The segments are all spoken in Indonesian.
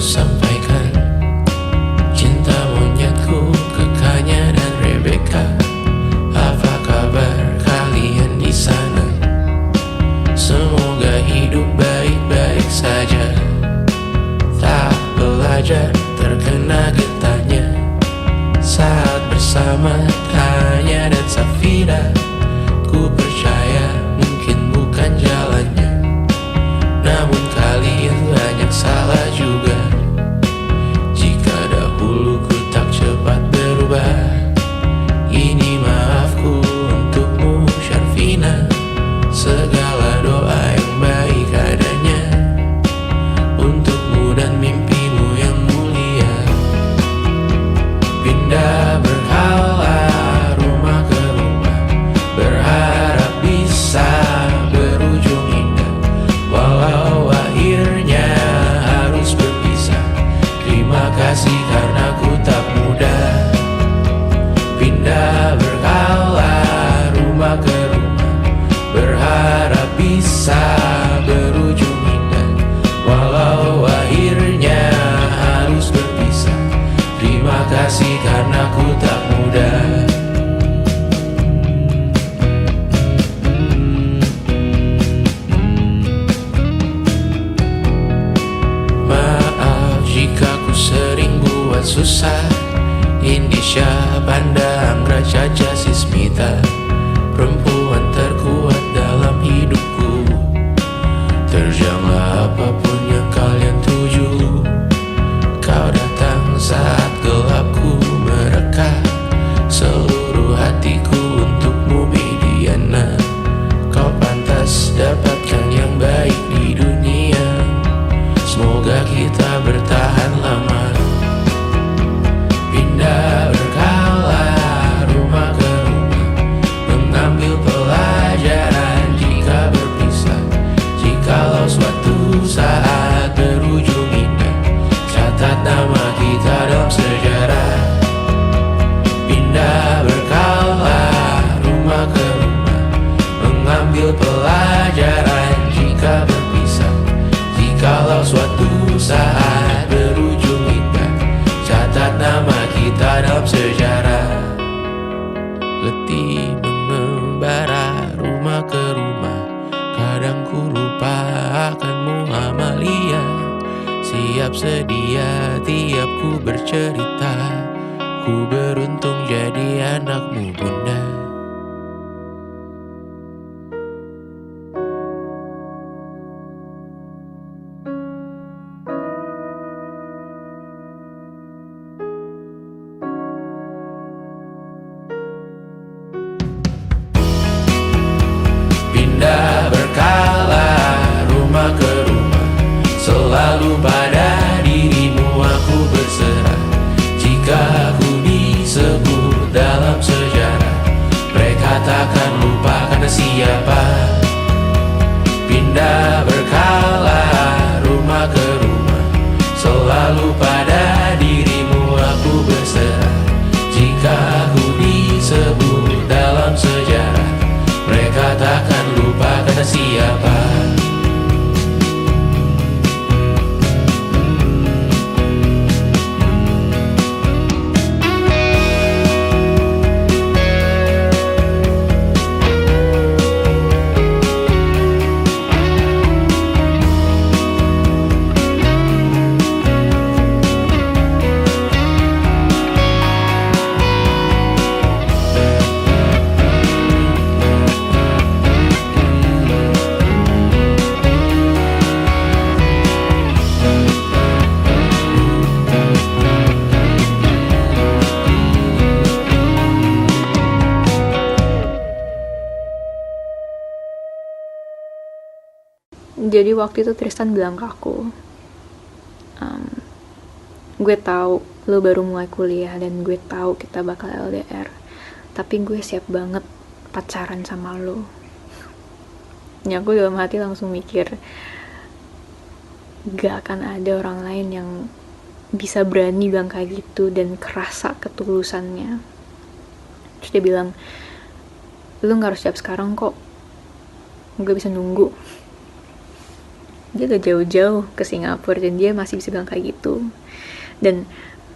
sampaikan cinta monyetku ke Kanya dan Rebecca. Apa kabar kalian di sana? Semoga hidup baik-baik saja. Tak belajar terkena getahnya saat bersama Kanya dan Safira. Ku percaya mungkin bukan jalannya, namun kalian banyak salah juga. Jika dahulu ku tak cepat berubah, ini maafku untukmu Syarfina. Segala doa yang baik adanya untukmu dan mimpimu yang mulia. Pindah berhala rumah ke rumah, berharap bisa berujung indah. Walau akhirnya harus berpisah, terima kasih karena ku tak mudah. Pindah berkala rumah ke rumah, berharap bisa berujung indah. Walau akhirnya harus berpisah, terima kasih karena ku tak mudah. Maaf jika ku sering buat susah. Indisha, Banda, Anggra, Caca, Sismita, perempuan terkuat dalam hidupku. Terjanglah apapun yang kalian tuju. Kau datang saat gelapku mereka. Seluruh hatiku untukmu Mediana. Kau pantas dapatkan yang baik di dunia. Semoga kita bertahan lama. Pindah berkala rumah ke rumah, mengambil pelajaran jika berpisah. Jikalau suatu saat berujung indah, catat nama kita dalam sejarah. Pindah berkala rumah ke rumah, mengambil pelajaran jika berpisah. Jikalau suatu saat berujung indah, catat nama kita dalam sejarah. Letih mengembara rumah ke rumah, kadang ku lupa akanmu Amalia. Siap sedia tiap ku bercerita, ku beruntung jadi anakmu bunda. Pindah berkala rumah ke rumah, selalu pada dirimu aku berserah. Jika aku disebut dalam sejarah, mereka takkan lupa karena siapa. Pindah berkala rumah ke rumah, selalu pada dirimu aku berserah. Jika aku disebut dalam sejarah, mereka takkan lupa karena siapa. Jadi waktu itu Tristan bilang ke aku, gue tahu lo baru mulai kuliah dan gue tahu kita bakal LDR, tapi gue siap banget pacaran sama lo. Ya aku dalam hati langsung mikir, gak akan ada orang lain yang bisa berani bilang kayak gitu dan kerasa ketulusannya. Terus dia bilang, lu gak harus siap sekarang kok, gue bisa nunggu. dia udah jauh-jauh ke Singapura dan dia masih bisa bilang kayak gitu. Dan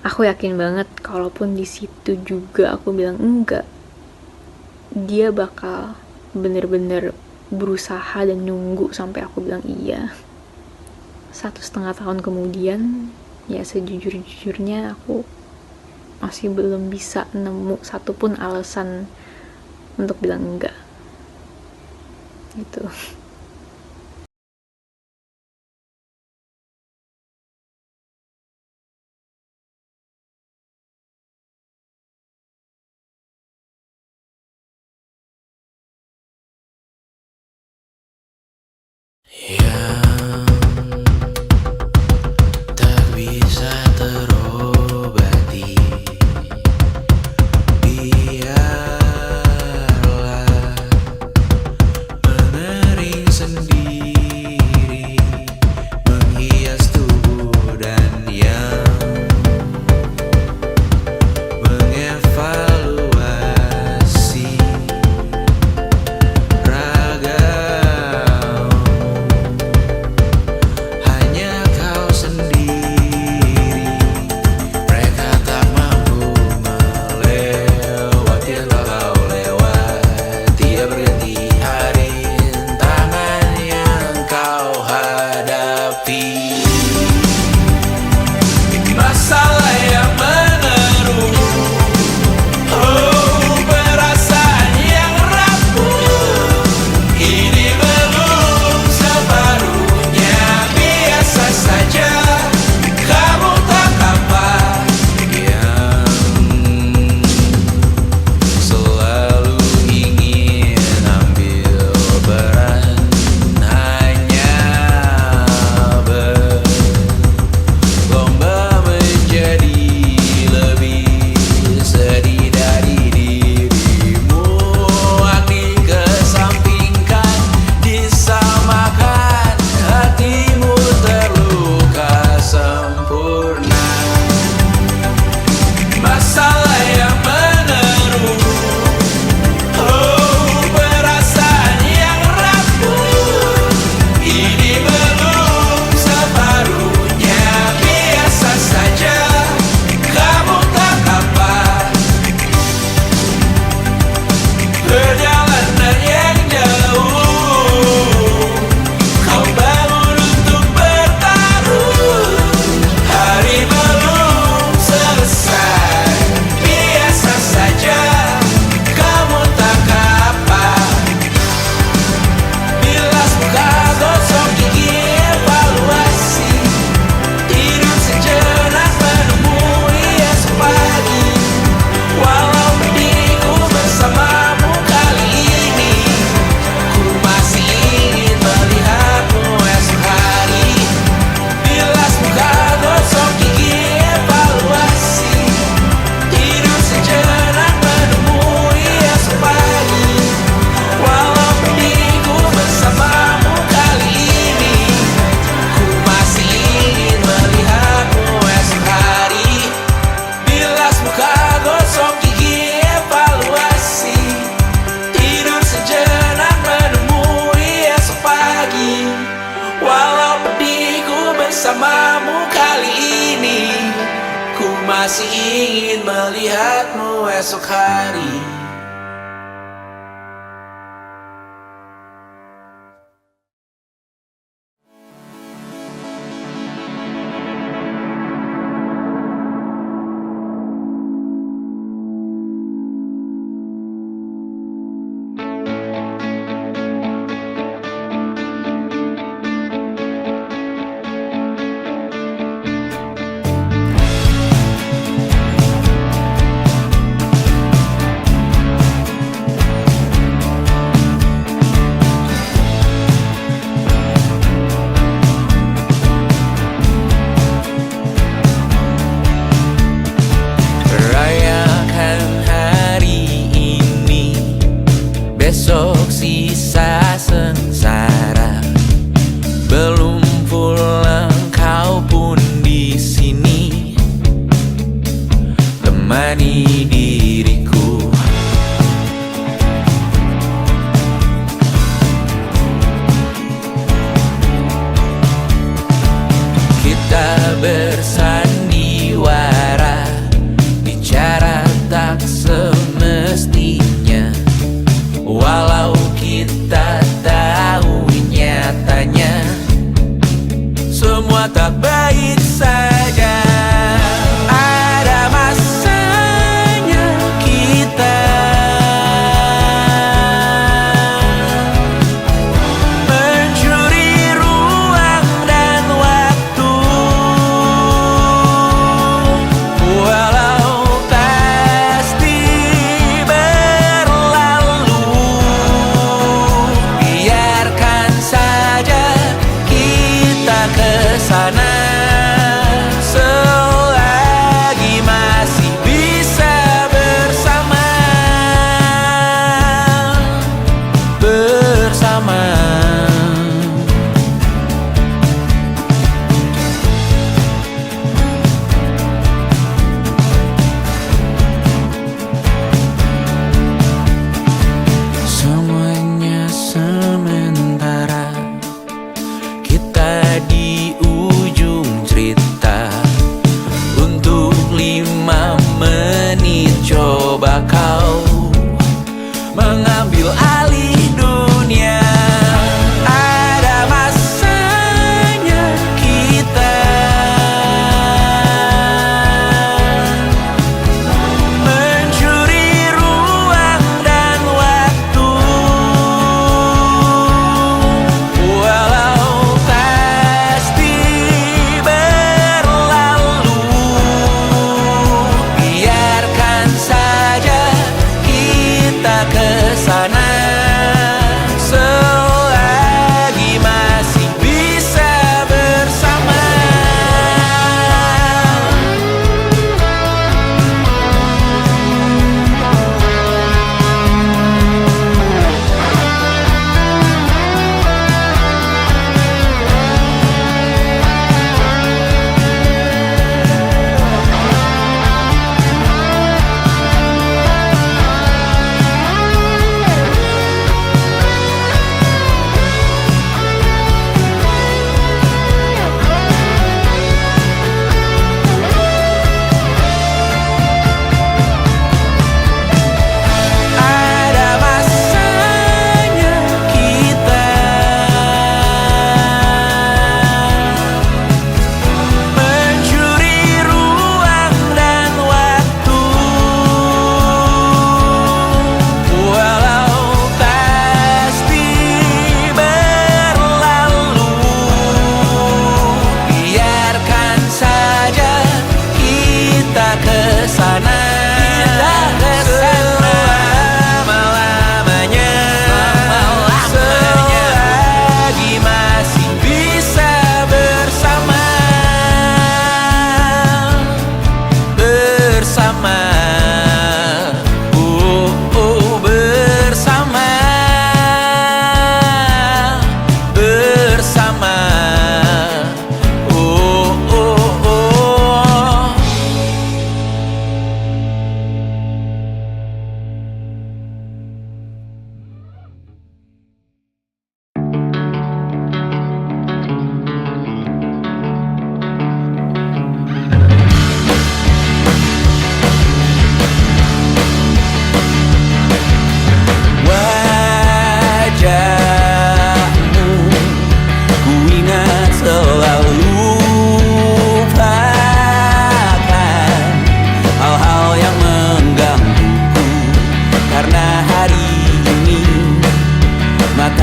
aku yakin banget kalaupun di situ juga aku bilang enggak, dia bakal bener-bener berusaha dan nunggu sampai aku bilang iya. 1,5 tahun kemudian, ya sejujur-jujurnya aku masih belum bisa nemu satupun alasan untuk bilang enggak gitu. Yang tak bisa terobati, biarlah mengering sendiri, menghias tubuh dan yang mengevaluasi ragam. Hanya kau sendiri, mereka tak mampu melewati yang kau lewati. Tiada berganti hari, tangan yang kau hadapi. Masalah yang menerus, oh perasaan yang rapuh. Ini belum separuhnya, biasa saja. Kamu tak apa yang selalu ingin ambil peran, hanya berlomba menjadi lebih sedih dari dirimu. Hati kesampingkan, disamakan, hatimu terluka sempurna. Masalah yang menerus, oh perasaan yang rapuh. Ini belum separuhnya, biasa saja. Kamu tak apa perjalanan yang jauh. Kau bangun untuk bertaruh, hari belum selesai, biasa saja. Kamu tak apa. Bilas muka, gosok gigi, evaluasi, tidur sejenak, menemui esok pagi. Walau diriku bersamamu kali ini, ku masih ingin melihatmu esok hari. Bilas muka, gosok gigi, evaluasi, tidur sejenak, menemui esok pagi. Walau diriku bersamamu kali ini, ku masih ingin melihatmu esok hari. Bilas muka, gosok gigi, evaluasi, tidur sejenak, menemui esok pagi. Walau pedihku bersamamu kali ini, ku masih ingin melihatmu esok hari.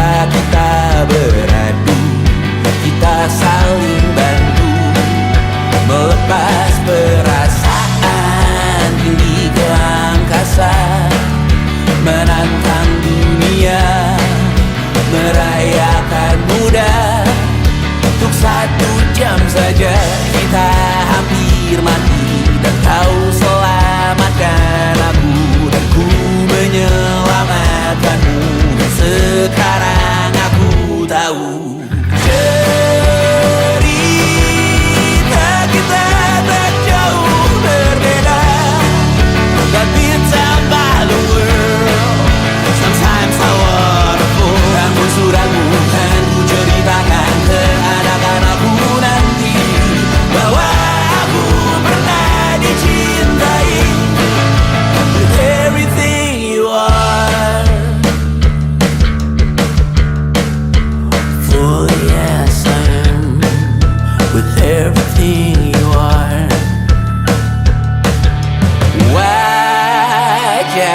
bisa kita beradu, kita saling bantu, melepas perasaan tinggi ke angkasa, menantang dunia, merayakan muda. Untuk 1 jam saja kita hampir mati, dan kau selamatkan aku, dan ku menyelamatkanmu. Dan sekarang aku tahu cerita kita tak jauh berbeda, but it's about the world. Sometimes I wanna fall. Namun suratmu kan ku ceritakan ke anak-anakku nanti, bahwa aku pernah dicintai with everything you are. For yes I am with everything you are. Wajahmu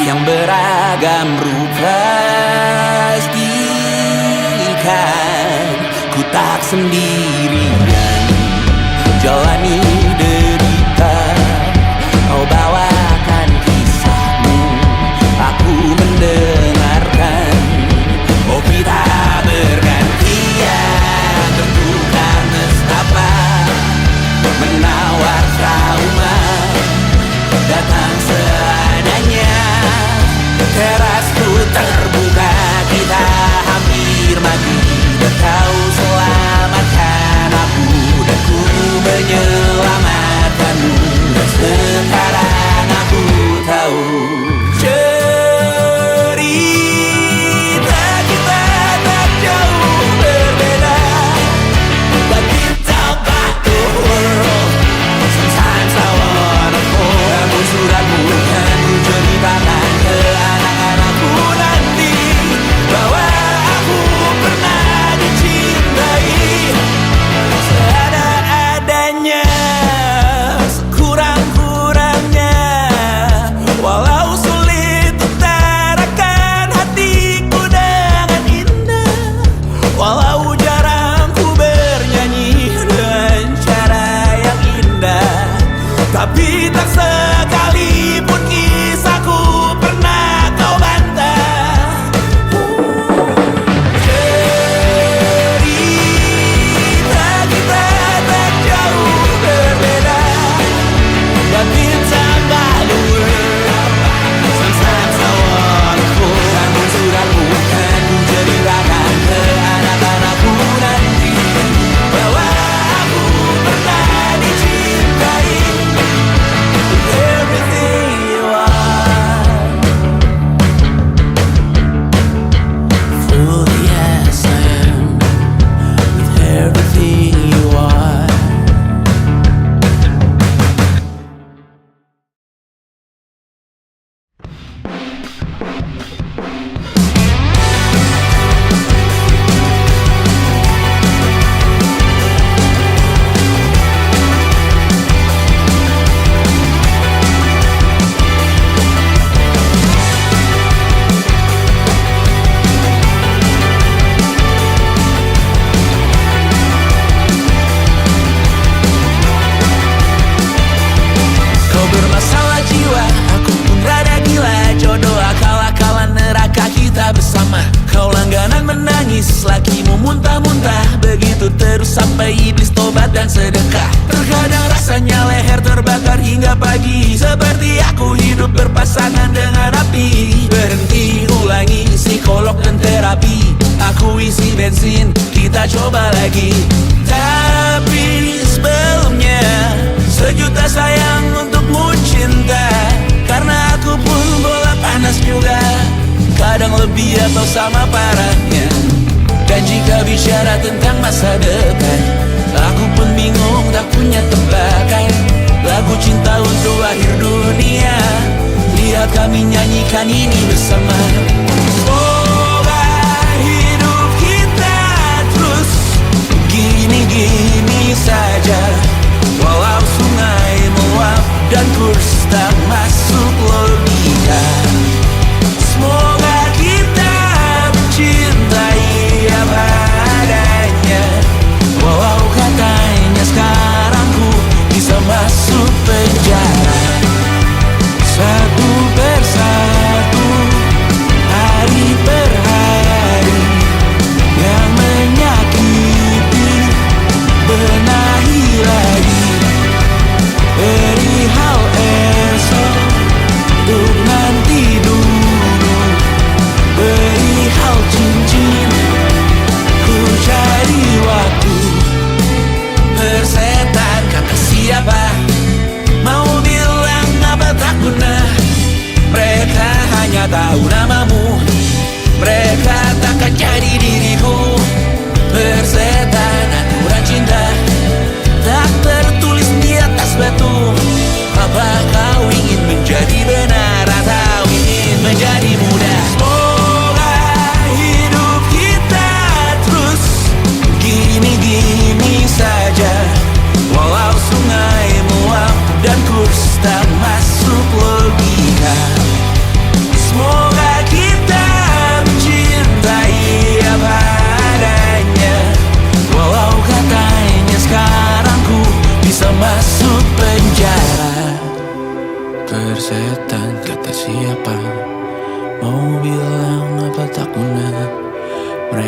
yang beragam rupa pastikan ku tak sendirian jalani derita. Kau bawakan kisahmu, aku mendengarkan. Oh kita bergantian, tentukan nestapa, menawar trauma, datang seadanya. Terasku terbuka, kita hampir mati, dan kau selamatkan aku, dan ku menyelamatkanmu. Dan sekarang aku tahu cerita kita tak jauh berbeda, but it's about the world. Sometimes I wanna fall. Namun suratmu kan ku ceritakan ke anak-anakku nanti, bahwa aku pernah dicintai seadanya, sekurang-kurangnya. Walau sulit utarakan hatiku dengan indah, walau jarang ku bernyanyi dengan cara yang indah, tapi tak sekalipun kisahku pernah kau bantah. Cerita kita tak jauh berbeda, but it's about the world. Sometimes I wanna fall. Namun suratmu kan ku ceritakan ke anak-anakku nanti, bahwa aku pernah dicintai with everything you are. Full yes I am with everything you are. Kau bermasalah jiwa, aku pun rada gila. Jodoh akal-akalan neraka kita bersama. Kau langganan menangis, lakimu muntah-muntah. Begitu terus sampai iblis tobat dan sedekah. Terkadang rasanya leher terbakar hingga pagi, seperti aku hidup berpasangan dengan api. Berhenti, ulangi psikolog dan terapi. Aku isi bensin, kita coba lagi. Tapi sebelumnya, sejuta sayang untukmu cinta. Karena aku pun bola panas juga, kadang lebih atau sama parahnya. Dan jika bicara tentang masa depan, aku pun bingung tak punya tebakan. Lagu cinta untuk akhir dunia, lihat kami nyanyikan ini bersama. Semoga hidup kita terus gini-gini saja, walau sungai meluap dan kurs tak masuk logika. Semoga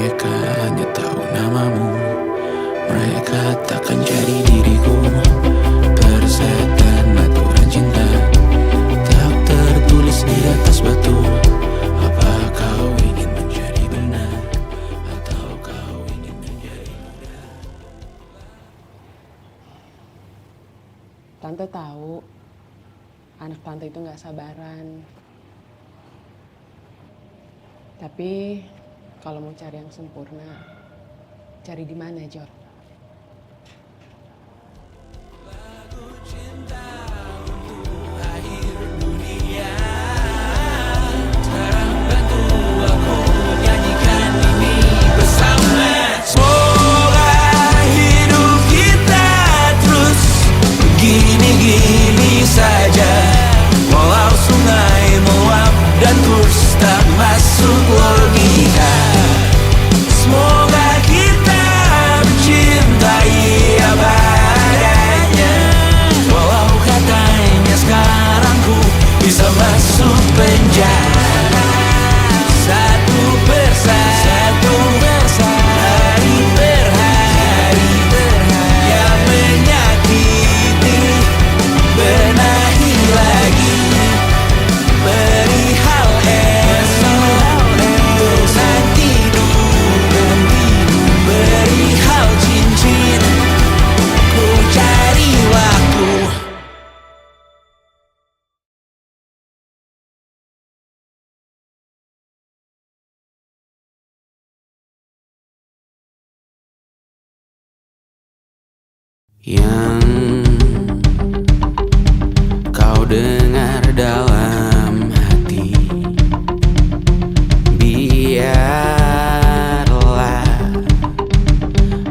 Mereka hanya tahu namamu, mereka takkan jadi diriku. Persetan aturan cinta tak tertulis di atas batu. Apa kau ingin menjadi benar, atau kau ingin menjadi muda? Tante tahu anak tante itu gak sabaran. Tapi kalau mau cari yang sempurna, cari di mana, Jor? Semoga hidup kita terus begini-gini saja, walau sungai meluap dan kurs tak masuk logika. Semoga kita mencintai apa adanya, walau katanya sekarang ku bisa masuk penjara. Satu persatu, hari per hari, yang menyakiti benahi lagi. Perihal esok, urusan tidur, perihal cincin, ku cari waktu. Yang kau dengar dalam hati, biarlah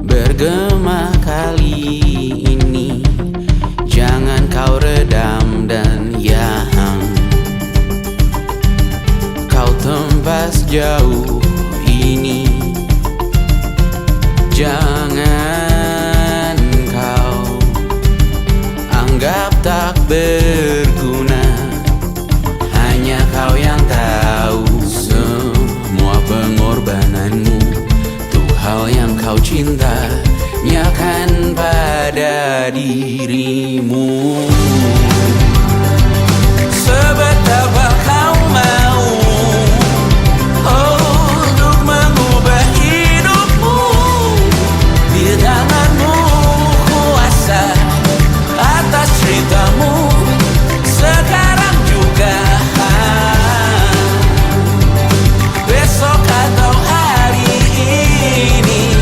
bergema kali ini. Jangan kau redam dan yang kau tempas jauh ini. Jangan kau anggap tak berguna, hanya kau yang tahu semua pengorbananmu. Tuh hal yang kau cinta, nyakan pada dirimu. Sebetapa kau mau untuk mengubah hidupmu, di tanganmu kuasa atas ceritamu sekarang juga, besok atau hari ini.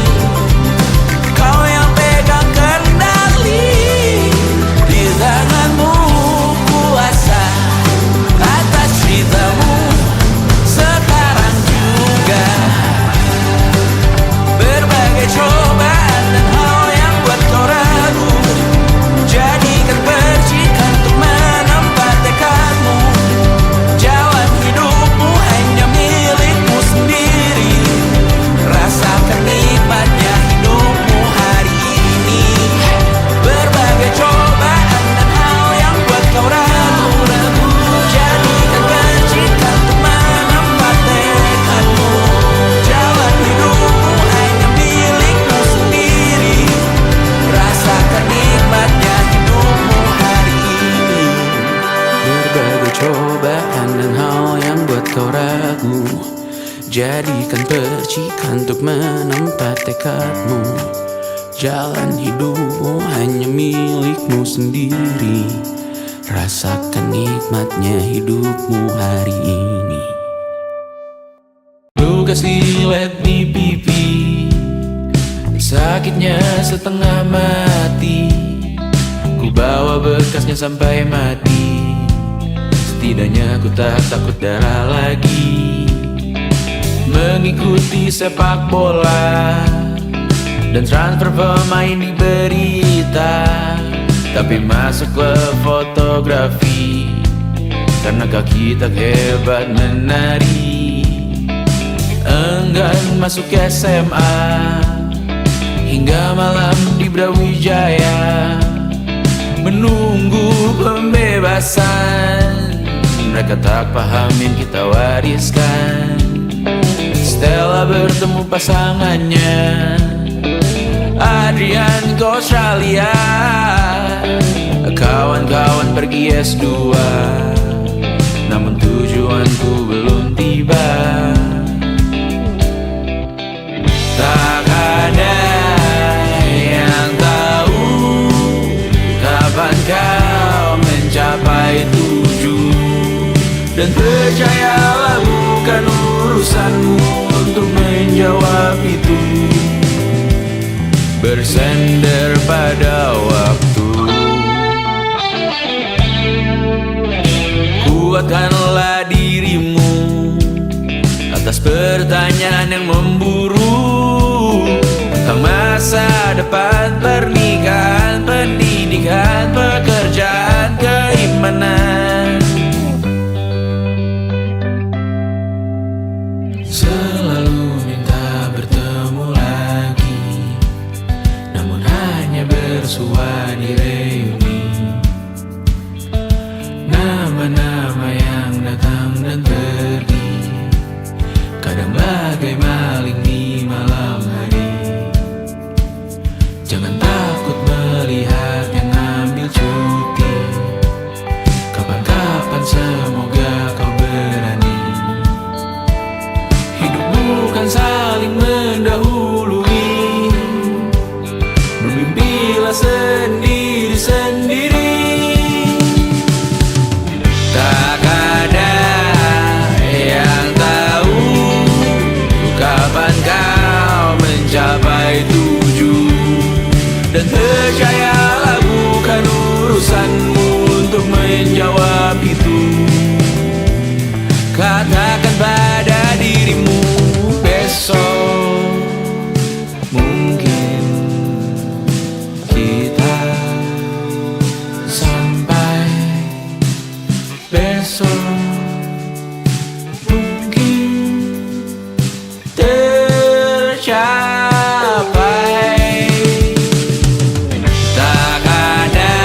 Kau yang pegang kendali, di tanganmu kuasa atas ceritamu sekarang juga. Berbagai cobaan dan hal yang buat kau ragu, jadikan percikan untuk menempat tekadmu. Jalan hidupmu hanya milikmu sendiri, rasakan nikmatnya hidupmu hari ini. Berbagai cobaan dan hal yang buat kau ragu, jadikan percikan untuk menempat tekadmu. Jalan hidupmu hanya milikmu sendiri, rasakan nikmatnya hidupmu hari ini. Berbagai cobaan dan hal yang buat kau ragu, jadikan percikan untuk menempat tekadmu. Jalan hidupmu hanya milikmu sendiri, rasakan nikmatnya hidupmu hari ini. Lu kasih let me pipi, sakitnya setengah mati. Ku bawa bekasnya sampai mati, setidaknya ku tak takut darah lagi. Mengikuti sepak bola dan transfer pemain di berita, tapi masuk klub fotografi karena kaki tak hebat menari. Enggan masuk SMA hingga malam di Brawijaya, menunggu pembebasan. Mereka tak paham yang kita wariskan. Stella kala bertemu pasangannya. Adrian ke Australia, kawan-kawan pergi S2, namun tujuanku belum tiba. Tak ada yang tahu kapan kau mencapai tujuh. Dan percayalah bukan urusanmu untuk menjawab itu. Bersender pada waktu. Kuatkanlah dirimu atas pertanyaan yang memburu tentang masa depan, pernikahan, pendidikan, pekerjaan, keimanan. Selalu minta bertemu lagi, namun hanya bersua di reuni. Nama-nama yang datang dan pergi, kadang bagai maling di malam hari. Jangan takut melihat yang ambil cuti, kapan-kapan semoga kau berani. Hidup bukan saling mendahului, bermimpilah sendiri-sendiri. Tak ada yang tahu kapan kau mencapai tujuh. Dan percayalah bukan urusanmu untuk menjawab itu. Katakan pada dirimu besok mungkin kita sampai. Besok mungkin tercapai. Tak ada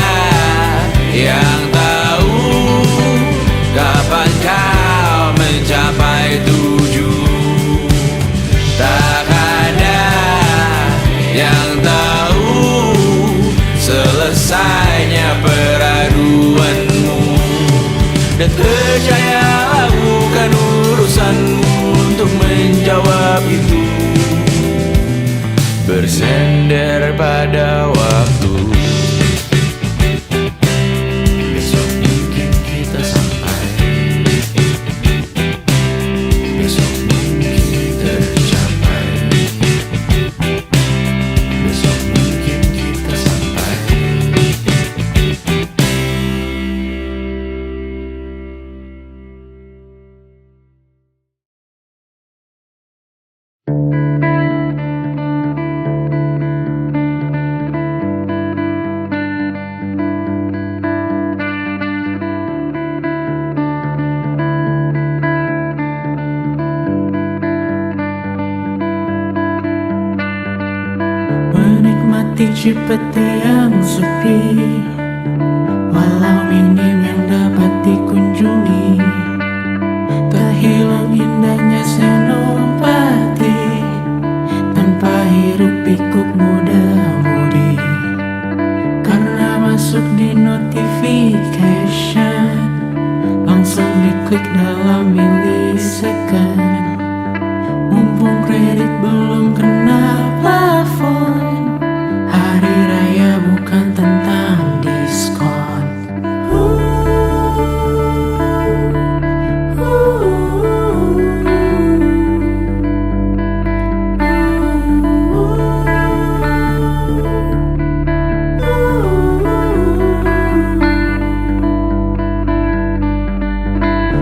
yang tahu kapan kau mencapai tujuh. Tak ada yang tahu selesainya peraduanmu. Dan percayalah bukan urusanmu untuk menjawab itu. Bersender pada waktu. Besok mungkin kita sampai. Besok mungkin tercapai. Besok mungkin kita sampai. Menikmati Cipete yang sepi, walau minim yang dapat dikunjungi. Tak hilang indahnya senopati tanpa hiruk pikuk muda-mudi. Karena masuk di notification, langsung diklik dalam milisecond. Mumpung kredit belum kena plafon, hari raya bukan tentang diskon.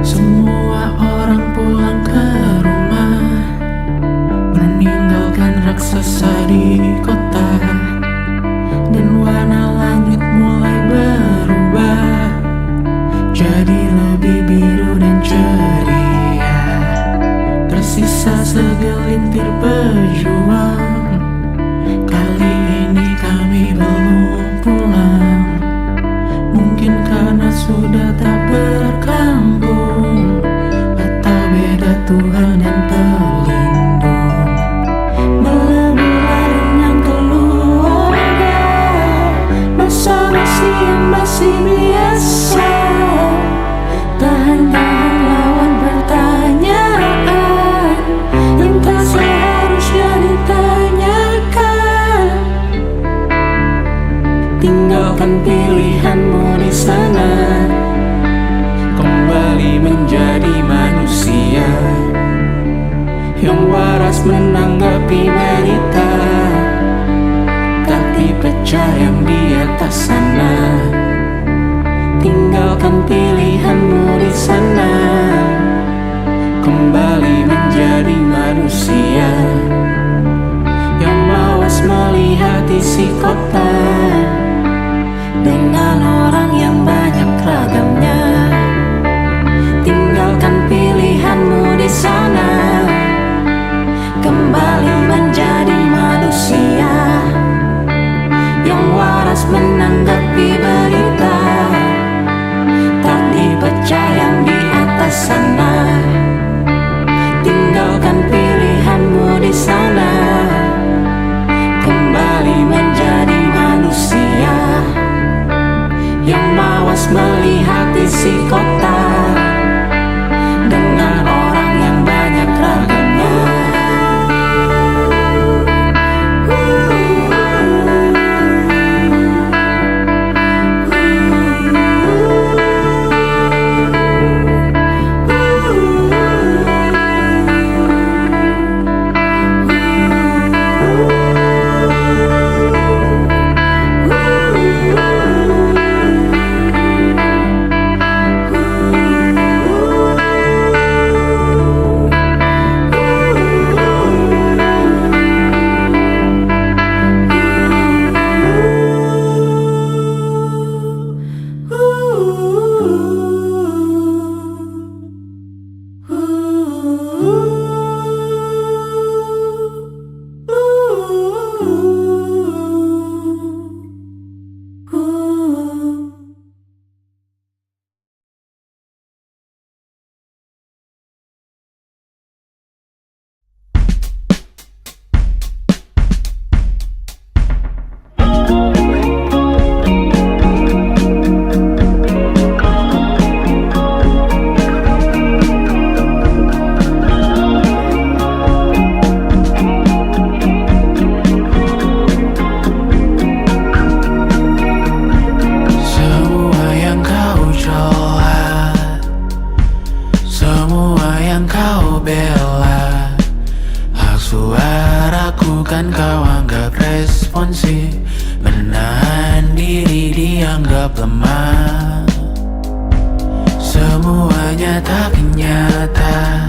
Semua orang pulang ke rumah, meninggalkan raksasa di kota. Dan warna langit mulai berubah, jadi lebih biru dan ceria. Tersisa segelintir pejuang, kali ini kami belum pulang. Mungkin karena sudah tak berkampung, atau beda Tuhan yang terlindung. yang waras menanggapi berita, tak dipecah yang di atas sana. Tinggalkan pilihanmu di sana, kembali menjadi manusia yang mawas melihat isi kota dengan orang yang banyak ragamnya. Tinggalkan pilihanmu di sana, kembali menjadi manusia yang waras menanggapi berita, tak dipecah yang di atas sana. Tinggalkan pilihanmu di sana, kembali menjadi manusia yang mawas melihat isi kota dengan orang yang banyak ragamnya. Menahan diri dianggap lemah, semuanya tak nyata.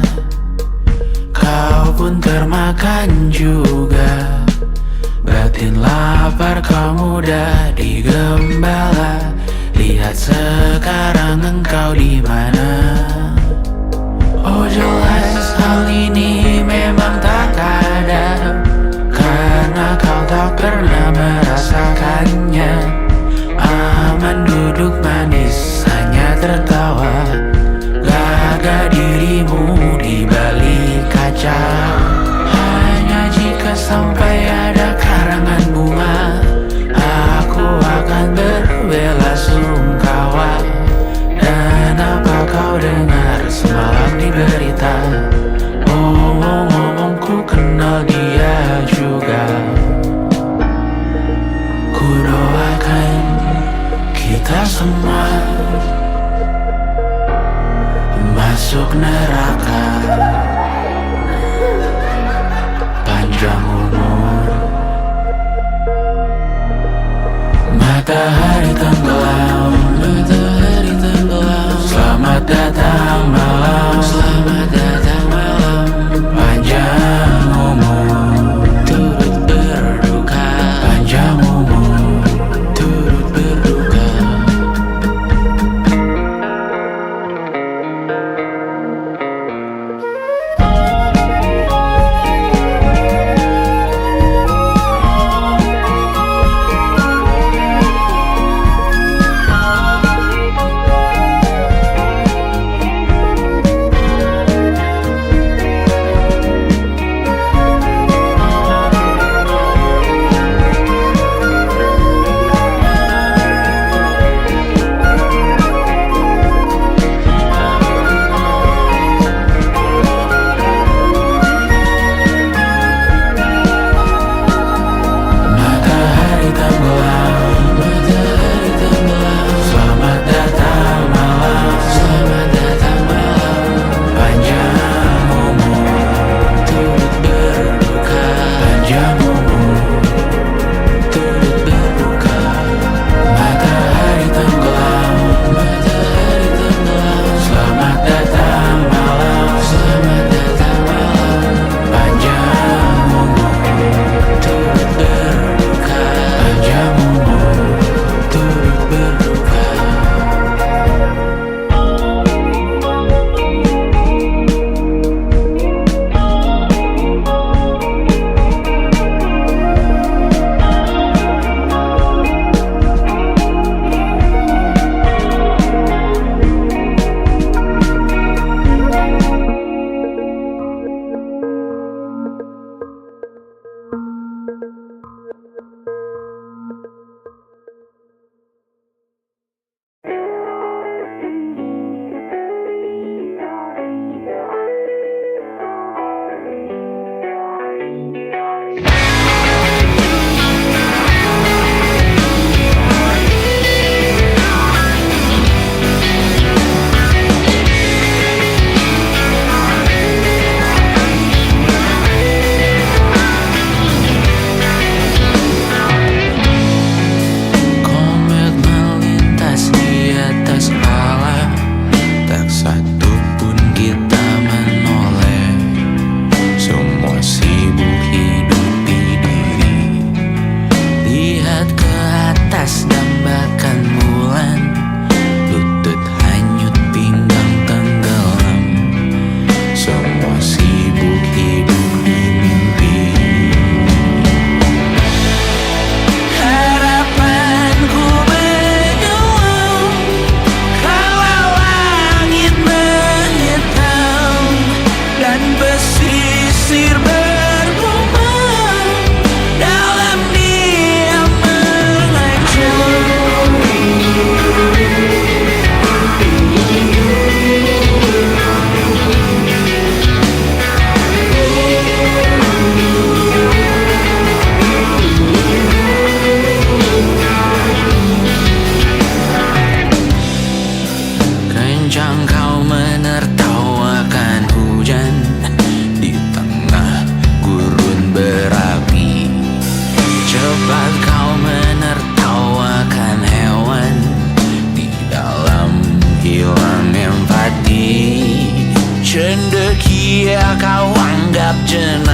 Kau pun termakan juga, batin lapar kau mudah digembala. Lihat sekarang engkau di mana. Oh jelas hal ini memang tak ada, karena kau tak pernah merasakannya. Aman duduk manis hanya tertawa, laga dirimu di balik kaca. Hanya jika sampai ada karangan bunga, aku akan berbelasungkawa. Dan apa kau dengar semalam di berita? Ngomong-ngomong ku kenal dia juga. Ku doakan kita semua masuk neraka, panjang umur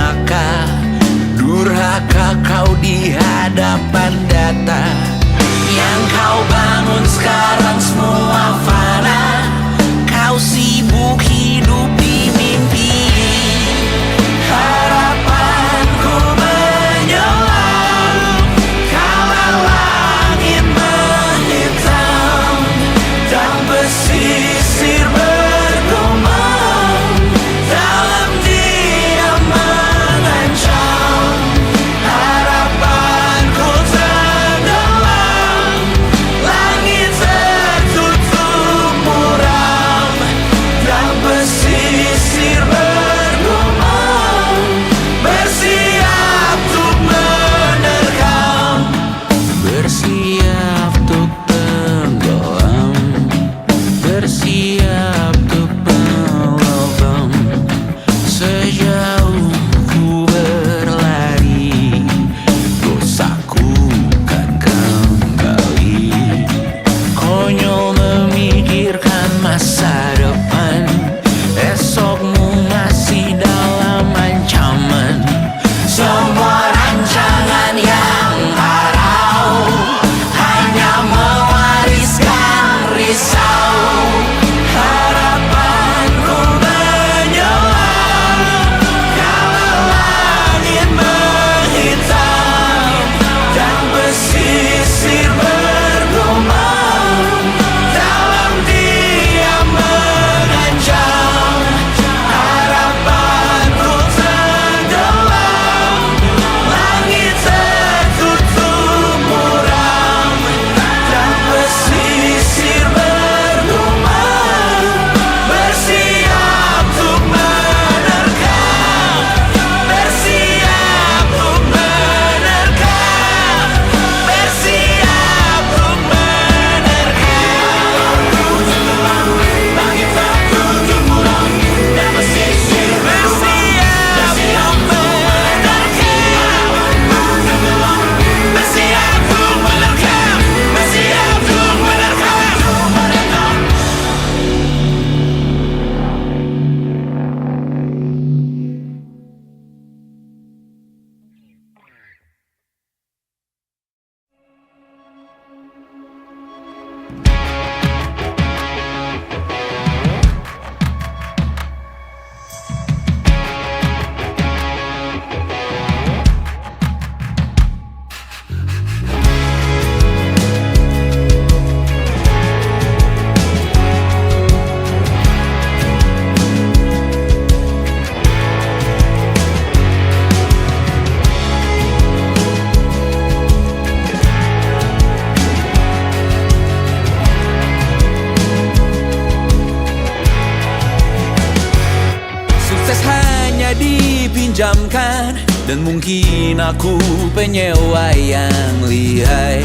maka durhaka kau di hadapan data. Yang kau bangun sekarang semua fana. Kau sibuk hidup di mimpi. Harapanku menyelam kala langit menghitam dan pesisir bergumam dalam diam mengancam. Harapanku tenggelam, langit tertutup muram dan pesisir bergumam bersiap untuk menerkam. Bersiap untuk tenggelam, bersiap untuk melambang. Sejauh ku berlari, dosaku kan kembali. Konyol memikirkan masa depan, esokmu masih dalam ancaman. Semua rancangan yang harau hanya mewariskan risau. Harapanku menyelam kala langit menghitam dan pesisir bergumam dalam diam mengancam. Harapanku tenggelam, langit tertutup muram dan pesisir bergumam bersiap untuk menerkam. Bersiap untuk menerkam, bersiap untuk menerkam. Langit tertutup muram dan pesisir bersiap untuk menerkam. Bersiap untuk menerkam, bersiap untuk menerkam. Sukses hanya dipinjamkan dan mungkin aku penyewa yang lihai.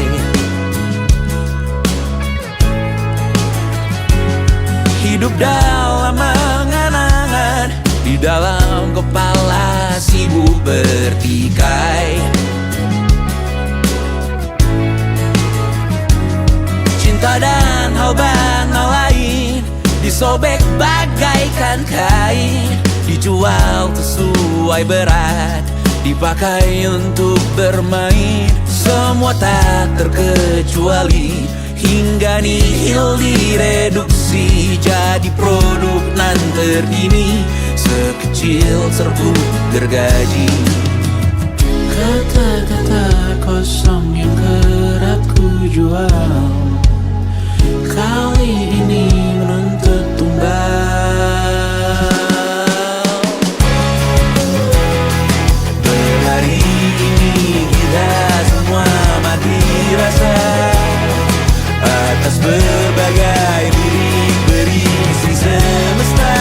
Hidup dalam angan-angan, di dalam kepala sibuk bertikai. Cinta dan hal banal lain disobek bagaikan kain, dijual sesuai berat, dipakai untuk bermain. Semua tak terkecuali hingga nihil direduksi jadi produk nan terkini sekecil serbuk gergaji. Kata-kata kosong yang kerap ku jual kali ini menuntut tumbal. Berhari ini kita semua mati rasa atas berbagai lirik berisi semesta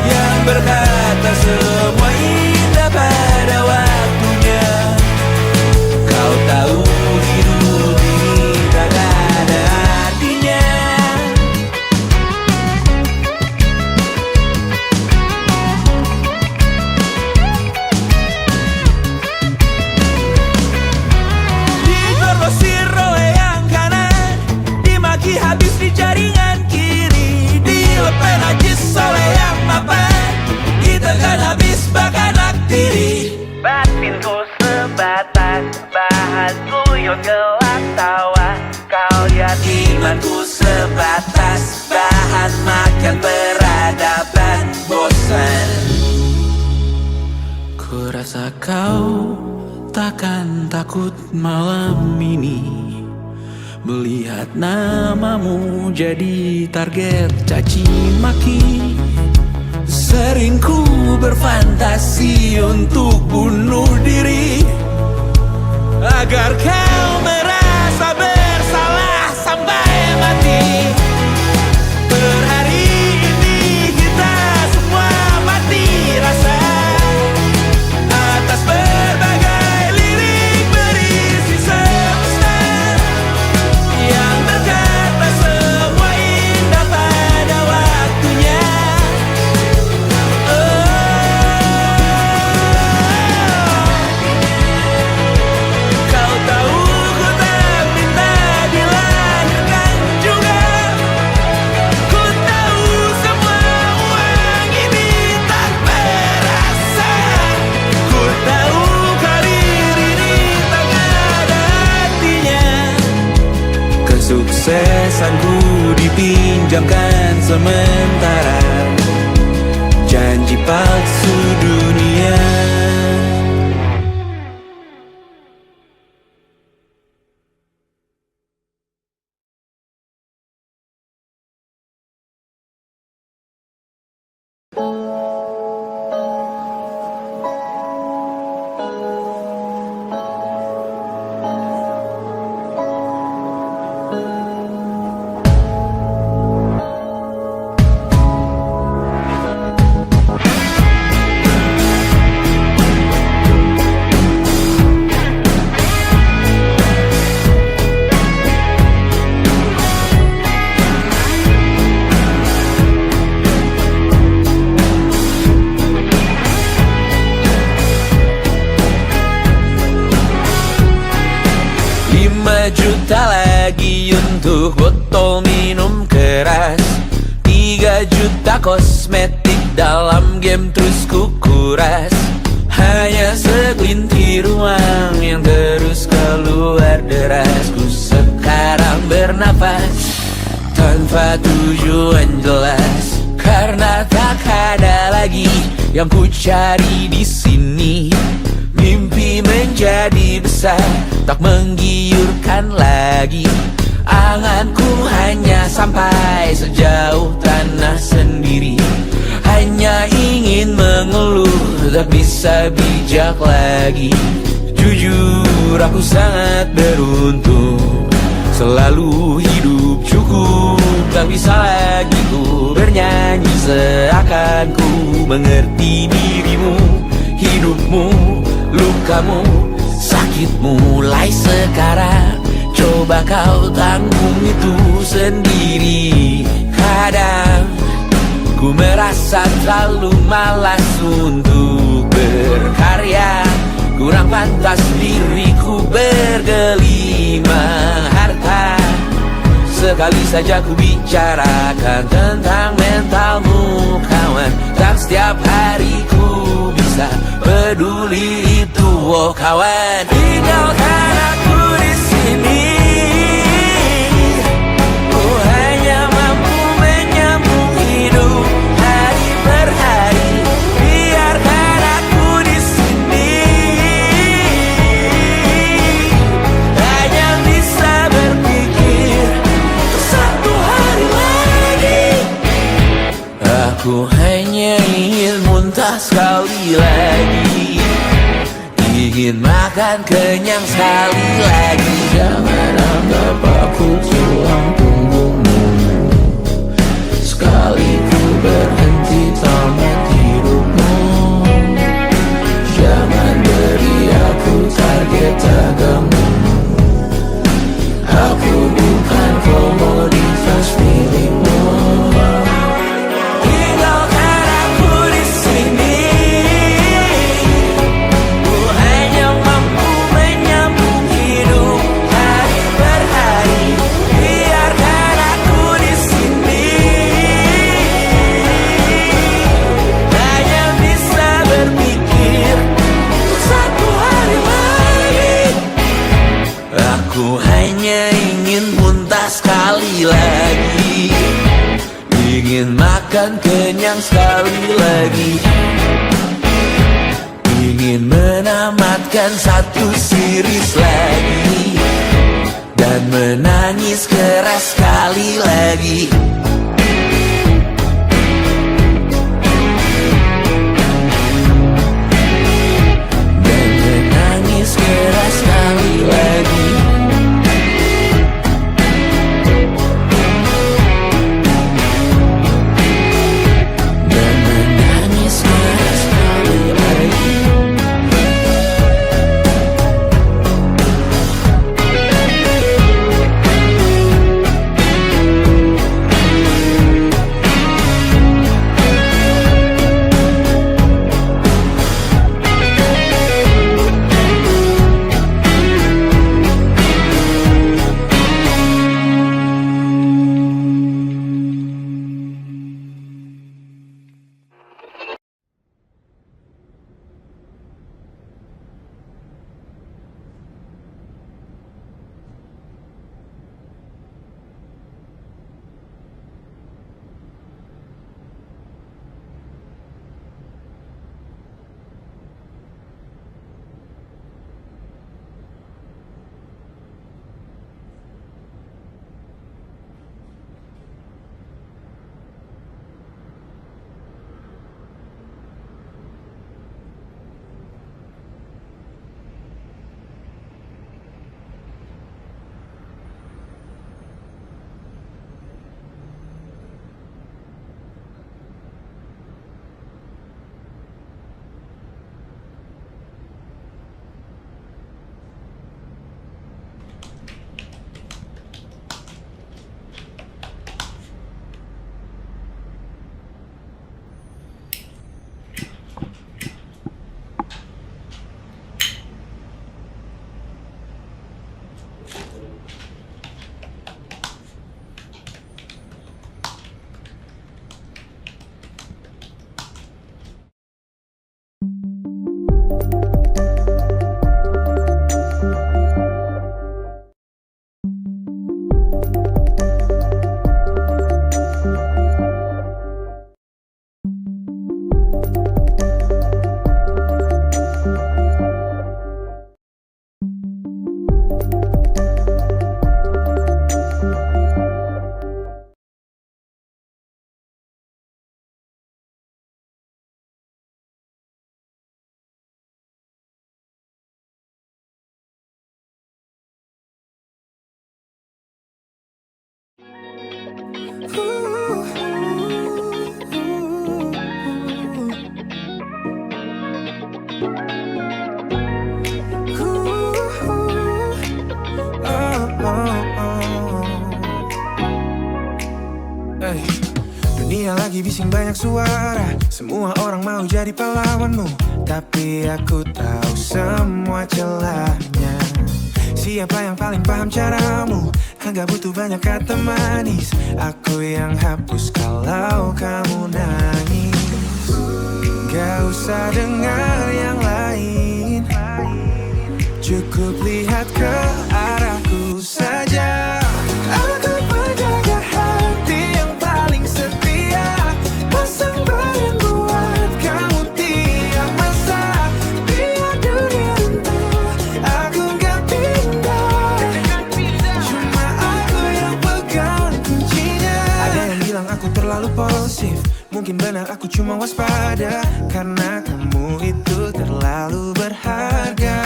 yang berkata semua indah pada waktunya. Kau tahu hidup ini tak ada artinya stasiun gelap tawa. Kau lihat imanku sebatas bahan makan peradaban bosan. Ku rasa kau takkan takut malam ini melihat namamu jadi target caci maki. Sering ku berfantasi untuk bunuh diri agar kau merasa bersalah sampai mati. Per hari ini kita semua mati rasa atas berbagai lirik berisi semesta yang berkata semua indah pada waktunya. Kau tahu ku tak minta dilahirkan juga. Ku tahu semua uang ini tak berasa. Ku tahu karir ini tak ada artinya. Kesuksesanku dipinjamkan sementara, janji palsu dunia. Juta lagi untuk botol minum keras, 3 juta kosmetik dalam game terus ku kuras. Hanya segelintir uang yang terus keluar deras. Ku sekarang bernafas tanpa tujuan jelas, karena tak ada lagi yang ku cari di sini. Mimpi menjadi besar, tak menggiurkan lagi. Anganku hanya sampai sejauh tanah sendiri. Hanya ingin mengeluh, tak bisa bijak lagi. Jujur aku sangat beruntung, selalu hidup cukup. Tak bisa lagi ku bernyanyi seakan ku mengerti dirimu. Hidupmu, lukamu, sakitmu mulai sekarang. Coba kau tanggung itu sendiri. Kadang ku merasa terlalu malas untuk berkarya. Kurang pantas diriku bergelima harta. Sekali saja ku bicarakan tentang mentalmu kawan. Tak setiap hari ku bisa peduli itu, oh kawan. Tinggalkan aku di sini. Ku hanya mampu menyambung hidup hari per hari. Biarkan aku di sini. Hanya bisa berpikir untuk satu hari lagi. Aku hanya ingin muntah sekali lagi, ingin makan kenyang sekali lagi. Jangan anggap aku tulang punggungmu. Sekali ku berhenti tamat hidupmu. Jangan beri aku target daganmu. Aku bukan komoditas milikmu. Tinggalkan aku di sini. Ku hanya mampu menyambung hidup hari per hari. Biarkan aku di sini. makan kenyang sekali lagi. Ingin menamatkan satu series lagi dan menangis keras sekali lagi. Dan menangis keras sekali lagi. Dan menangis keras sekali lagi. Dunia lagi bising banyak suara, semua orang mau jadi pahlawanmu. Tapi aku tahu semua celahnya. Siapa yang paling paham caramu? Enggak butuh banyak kata manis, aku yang hapus kalau kamu nangis. Gak usah dengar yang lain, cukup lihat ke arahku saja. Aku penjaga hati yang paling setia, pasang badan buat kamu tiap masa. Biar dunia runtuh, aku gak pindah, cuma aku yang pegang kuncinya. Ada yang bilang aku terlalu posesif, mungkin benar aku cuma waspada, karena kamu itu terlalu berharga.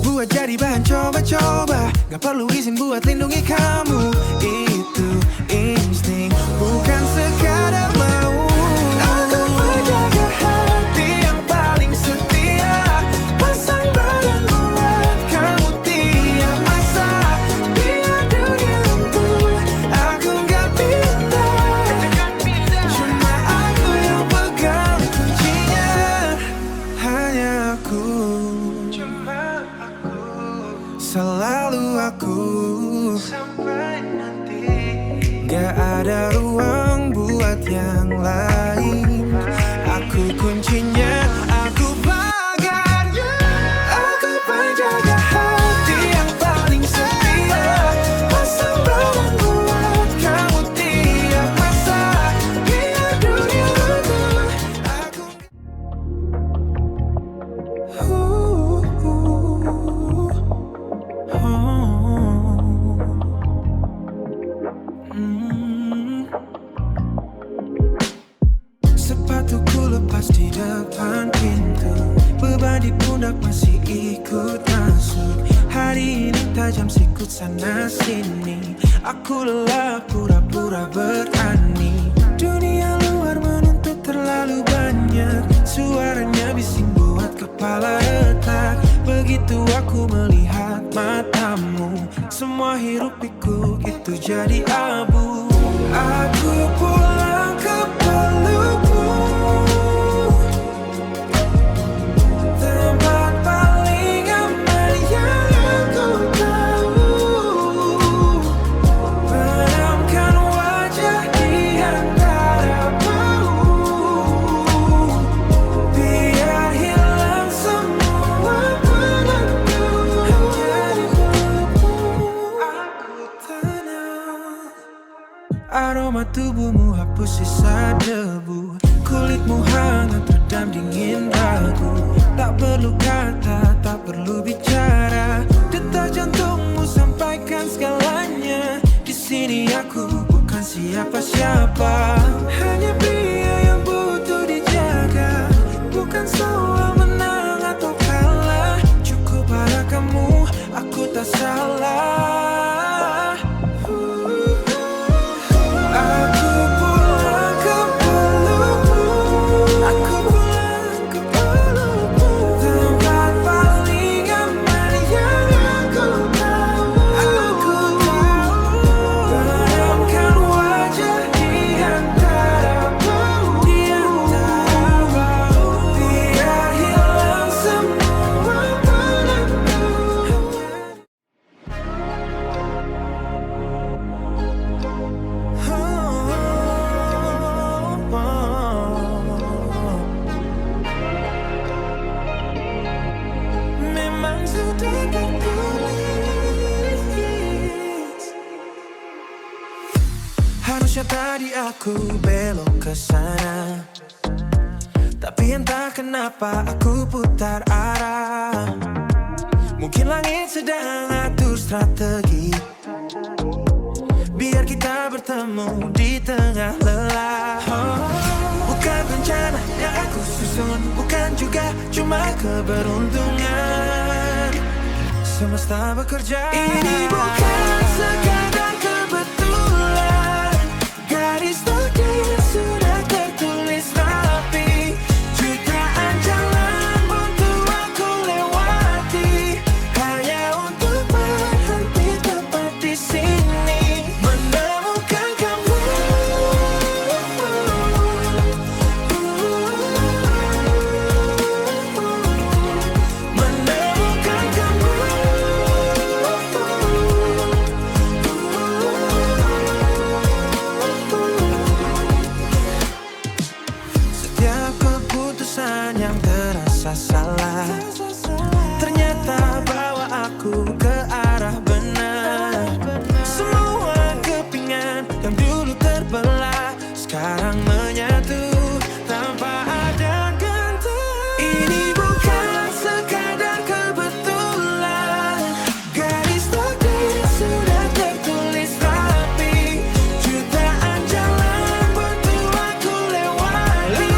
Buat jadi bahan coba-coba, gak perlu izin buat lindungi kamu. Itu insting, bukan sekadar mau. Aku menjaga hati yang paling setia, pasang badan buat kamu tiap masa. Biar dunia runtuh, aku gak pindah, cuma aku yang pegang kuncinya. Hanya aku, selalu aku, sampai nanti. Gak ada ruang buat yang lain, aku kuncinya, aku pagarnya. Aku penjaga hati yang paling setia, pasang badan buat kamu tiap masa. Biar pundak masih ikut masuk. Hari ini tajam sikut sana sini. Aku lelah pura-pura berani. Dunia luar menuntut terlalu banyak. Suaranya bising buat kepala retak. Begitu aku melihat matamu, semua hiruk pikuk itu jadi abu. Aku pulang ke pelukmu, tempat paling aman yang aku tahu. Benamkan wajah di antara bau, biar hilang semua penentu. Hanya di pelukmu aku tenang. Aroma tubuhmu hapus sisa debu. Kulitmu hangat redam dingin ragu. Tak perlu kata, tak perlu bicara. Detak jantungmu sampaikan segalanya. Di sini aku bukan siapa-siapa, hanya pria yang butuh dijaga. Bukan soal menang atau kalah, cukup pada kamu aku tak salah. Aku pulang ke pelukmu, aku pulang ke pelukmu, tempat paling aman yang aku tahu. Aku tahu. Benamkan wajah di antara bau, biar hilang semua penentu. Memang sudah tertulis. Harusnya tadi aku belok ke sana, tapi entah kenapa aku putar arah. Mungkin langit sedang atur strategi biar kita bertemu di tengah lelah. Bukan rencana yang aku susun, bukan juga cuma keberuntungan. Semesta bekerja. Ini bukan sekadar kebetulan. Garis takdir sudah tertulis rapi. Jutaan jalan untuk aku lewati, hanya untuk berhenti tepat di sini. Menemukan kamu, menemukan kamu. Setiap keputusan yang terasa salah ternyata bawa aku ke arah benar. Semua kepingan yang dulu terbelah sekarang menyatu tanpa ada kata. Ini bukan sekadar kebetulan. Garis takdir sudah tertulis rapi. Jutaan jalan untuk aku lewati,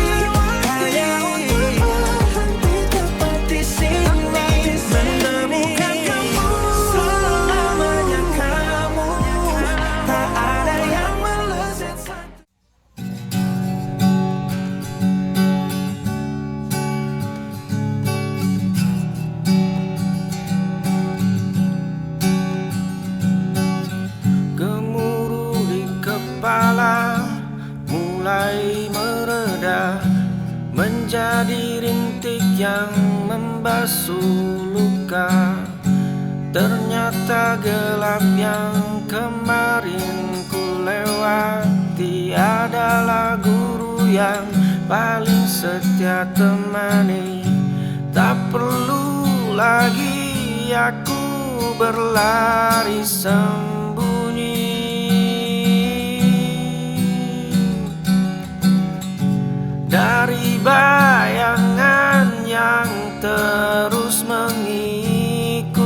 hanya untuk berhenti tepat di sini. Menemukan kamu, selamanya kamu. Tak ada yang meleset satu. Gemuruh di kepala mulai mereda, menjadi rintik yang membasuh luka. Ternyata gelap yang kemarin ku lewati adalah guru yang paling setia temani. Tak perlu lagi aku berlari sembunyi dari bayangan yang terus mengikuti.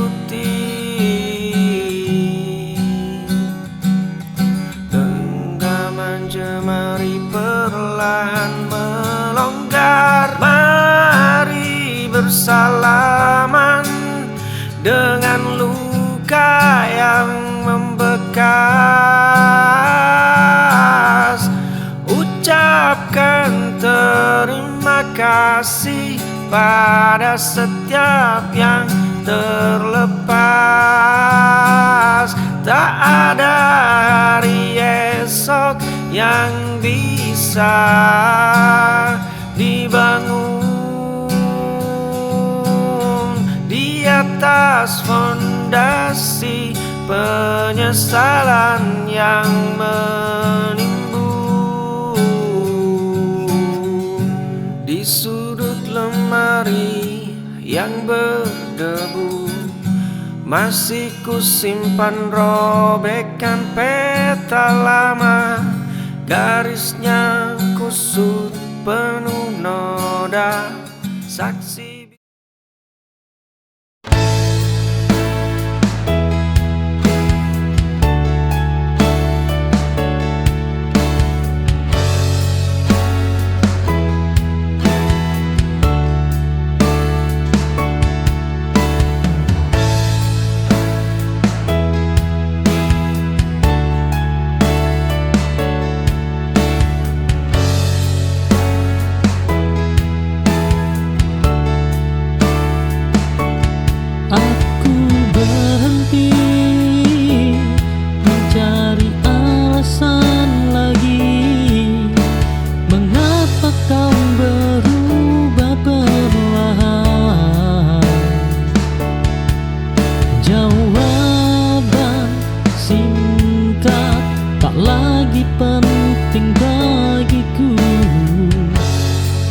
Genggaman jemari perlahan melonggar. Mari bersama bersalaman dengan luka yang membekas. Ucapkan terima kasih pada setiap yang terlepas. Tak ada hari esok yang bisa dibangun di atas fondasi penyesalan yang menimbun. Di sudut lemari yang berdebu masih kusimpan robekan peta lama. Garisnya kusut penuh noda saksi. Aku berhenti mencari alasan lagi. Mengapa kau berubah perlahan? Jawaban singkat tak lagi penting bagiku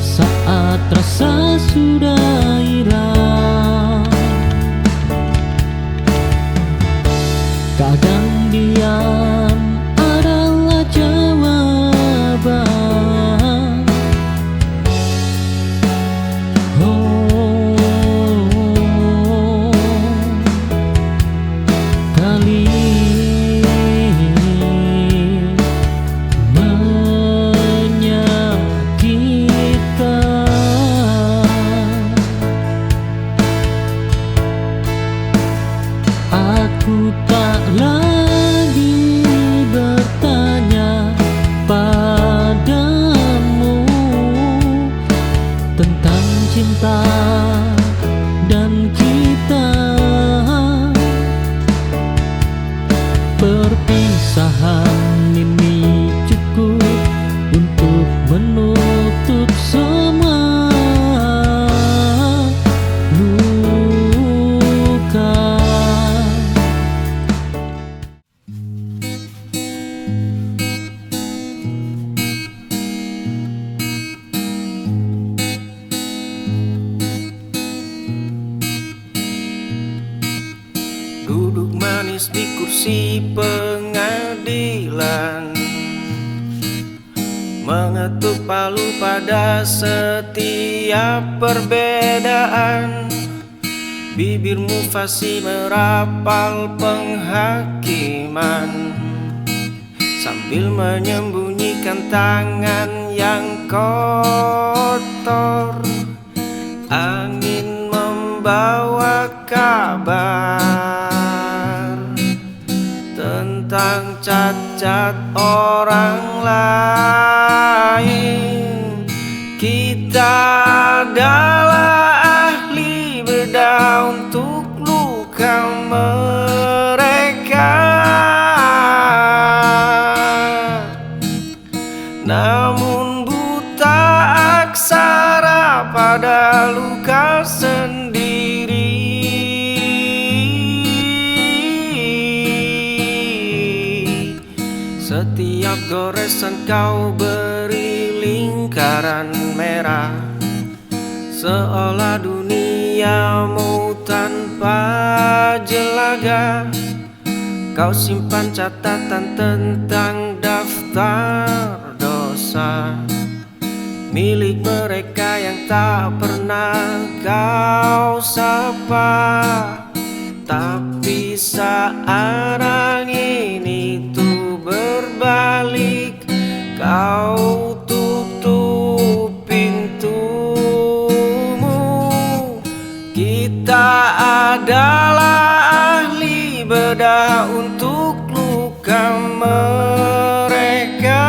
saat rasa sudah hilang. Kadang diam adalah jawaban. Kali menyakitkan. Aku tak lagi bertanya padamu tentang cinta dan kita. Perpisahan ini cukup untuk menutup semua luka. Duduk manis di kursi pengadilan, mengetuk palu pada setiap perbedaan. Bibirmu fasih merapal penghakiman sambil menyembunyikan tangan yang kotor. Angin membawa kabar tentang cacat orang lain. Kita adalah ahli bedah untuk luka mereka. Namun buta aksara pada luka sendiri. Setiap goresan kau beri lingkaran merah, seolah duniamu tanpa jelaga. Kau simpan catatan tentang daftar dosa milik mereka yang tak pernah kau sapa. Tapi saat angin itu berbalik, kau tutup pintumu Kita adalah ahli bedah untuk luka mereka.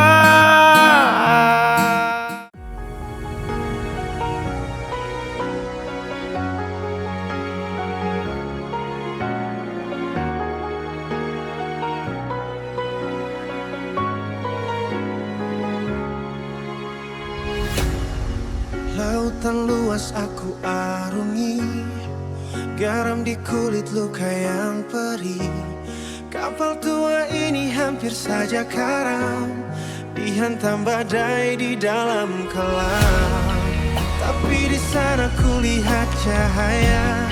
Lautan luas aku arungi, garam di kulit luka yang perih. Kapal tua ini hampir saja karam, dihantam badai di dalam kelam. Tapi di sana kulihat cahaya,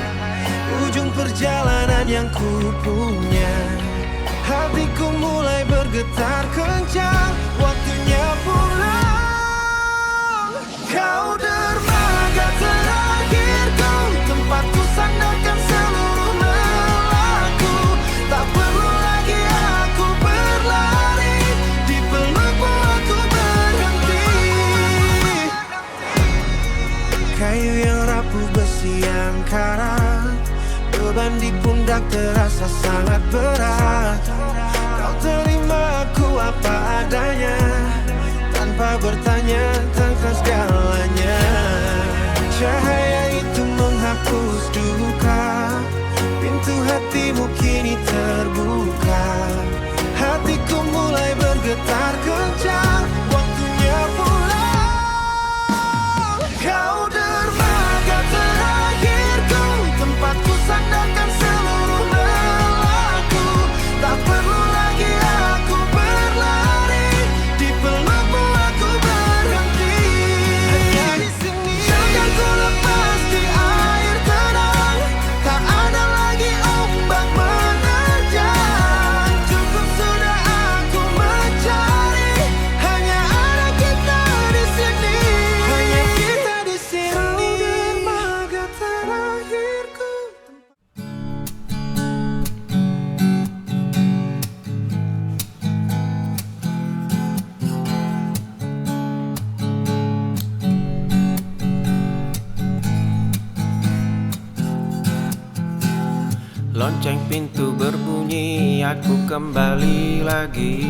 ujung perjalanan yang ku punya. Hatiku mulai bergetar kencang, waktunya pulang. Kau dermaga terakhirku, tempatku sandarkan seluruh nalangku. Tak perlu lagi aku berlari, di pelukmu aku berhenti. Kayu yang rapuh, besi yang karat, beban di pundak terasa sangat berat. Kau terima aku apa adanya, tanpa bertanya tentang segalanya. Cahaya itu menghapus duka, pintu hatimu kini terbuka. Hatiku mulai bergetar kencang, waktunya pulang. Kau dermaga terakhirku, tempatku sandarkan seluruh nalangku. Tak perlu lagi aku berlari, di pelukmu aku berhenti. Hanya di sini akan ku lepas di air tenang, tak ada lagi ombak menerjang. Cukup sudah aku mencari, hanya ada kita di sini. Hanya kita di sini. Dermaga terakhirku. Lonceng pintu berbunyi, aku kembali lagi.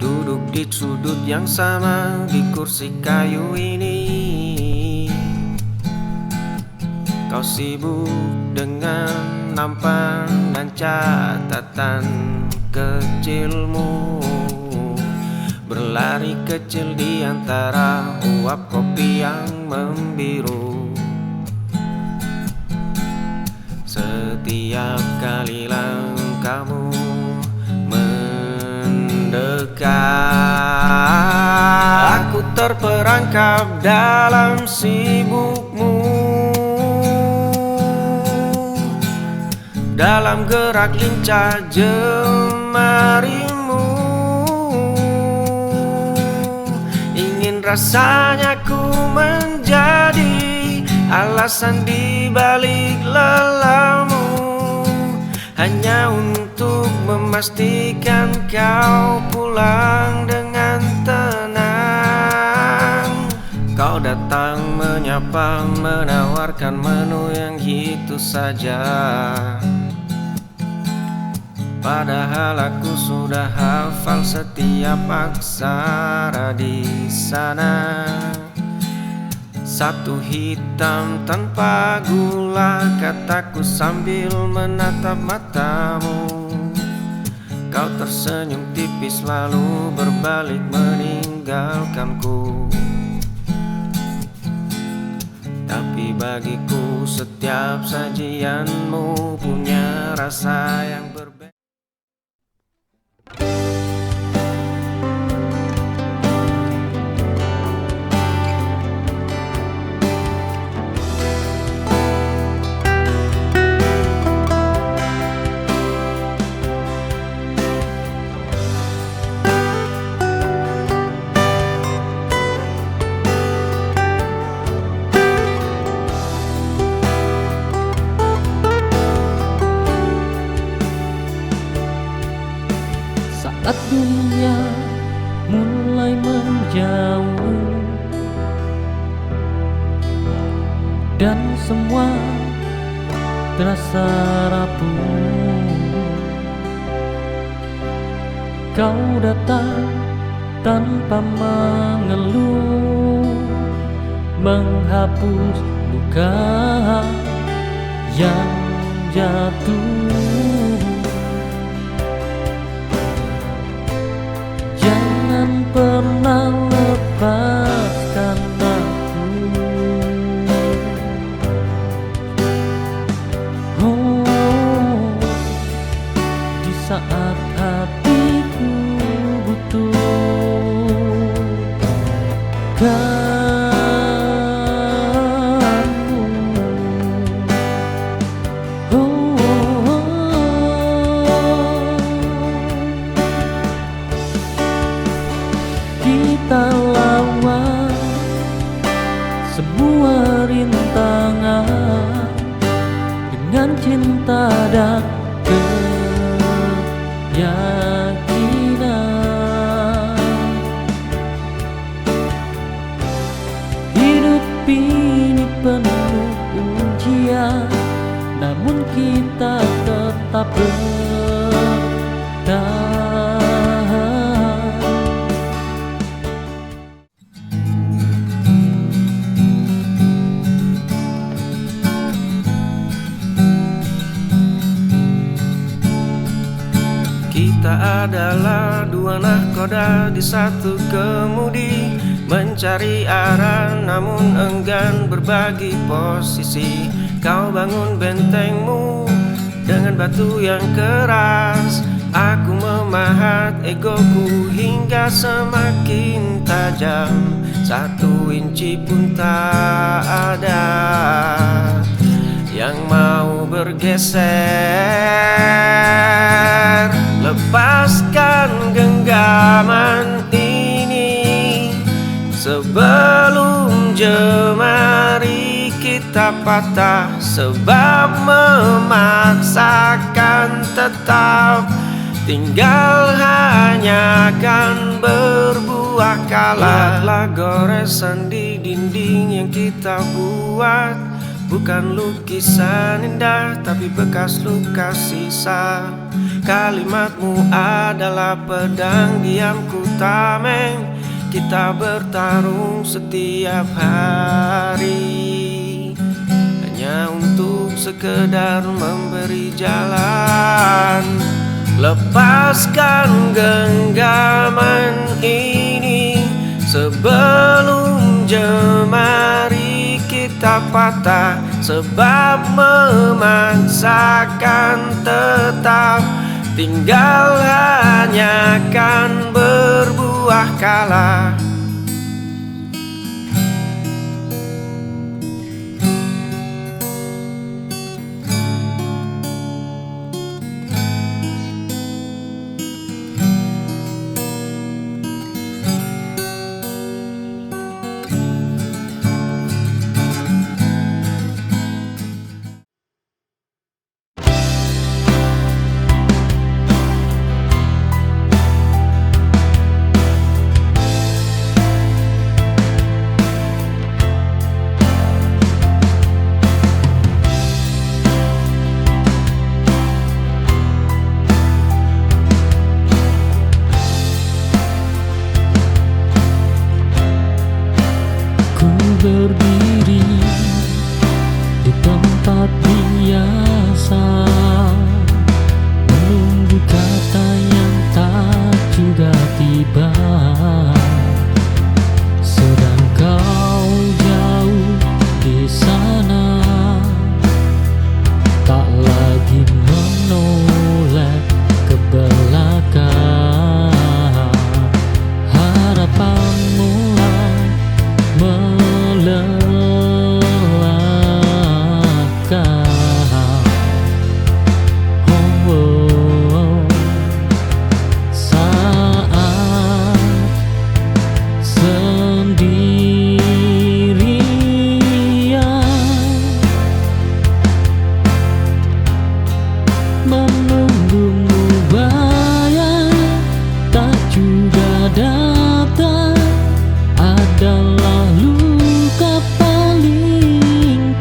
Duduk di sudut yang sama, di kursi kayu ini. Kau sibuk dengan nampan dan catatan kecilmu, berlari kecil di antara uap kopi yang membiru. Setiap kali langkahmu mendekat, aku terperangkap dalam sibukmu, dalam gerak lincah jemarimu. Ingin rasanya ku menjadi alasan di balik lelahmu, hanya untuk memastikan kau pulang dengan tenang. Kau datang menyapa, menawarkan menu yang gitu saja, padahal aku sudah hafal setiap aksara di sana. Satu hitam tanpa gula, kataku sambil menatap matamu. Kau tersenyum tipis lalu berbalik meninggalkanku. Tapi bagiku setiap sajianmu punya rasa yang berbeda. dan semua terasa rapuh. Kau datang tanpa mengeluh, menghapus luka yang jatuh. Jangan pernah lepaskan aku. Oh, di saat hatiku butuh kamu. Kita lawan semua rintangan dengan cinta dan keyakinan. Hidup ini penuh ujian, namun kita tetap bertahan. Kita adalah dua nahkoda di satu kemudi, mencari arah namun enggan berbagi posisi. Kau bangun bentengmu dengan batu yang keras, aku memahat egoku hingga semakin tajam. 1 inci pun tak ada yang mau bergeser. Lepaskan genggaman ini sebelum jemari kita patah, sebab memaksakan tetap tinggal hanya akan berbuah kalah. Lihatlah goresan di dinding yang kita buat, bukan lukisan indah tapi bekas luka sisa. Kalimatmu adalah pedang diamku tameng, kita bertarung setiap hari hanya untuk sekedar memberi jalan. Lepaskan genggaman ini sebelum jemari kita patah, sebab memaksakan tetap tinggal hanya akan berbuah kalah. Berdiri di tempat biasa, menunggu kata yang tak juga tiba. Sedang kau jauh di sana, tak lagi menoleh ke belakang. Harapan mulai melelahkan. Saat sendirian menunggumu, bayang tak juga datang adalah luka paling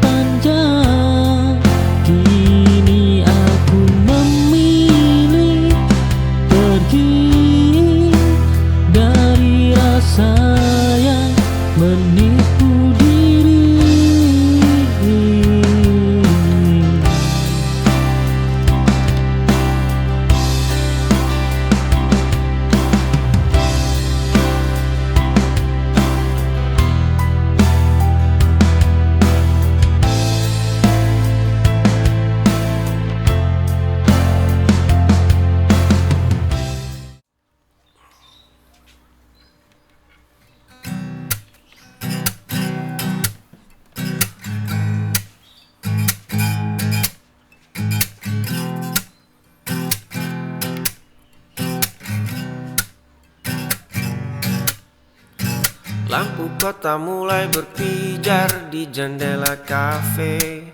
Lampu kota mulai berpijar di jendela kafe.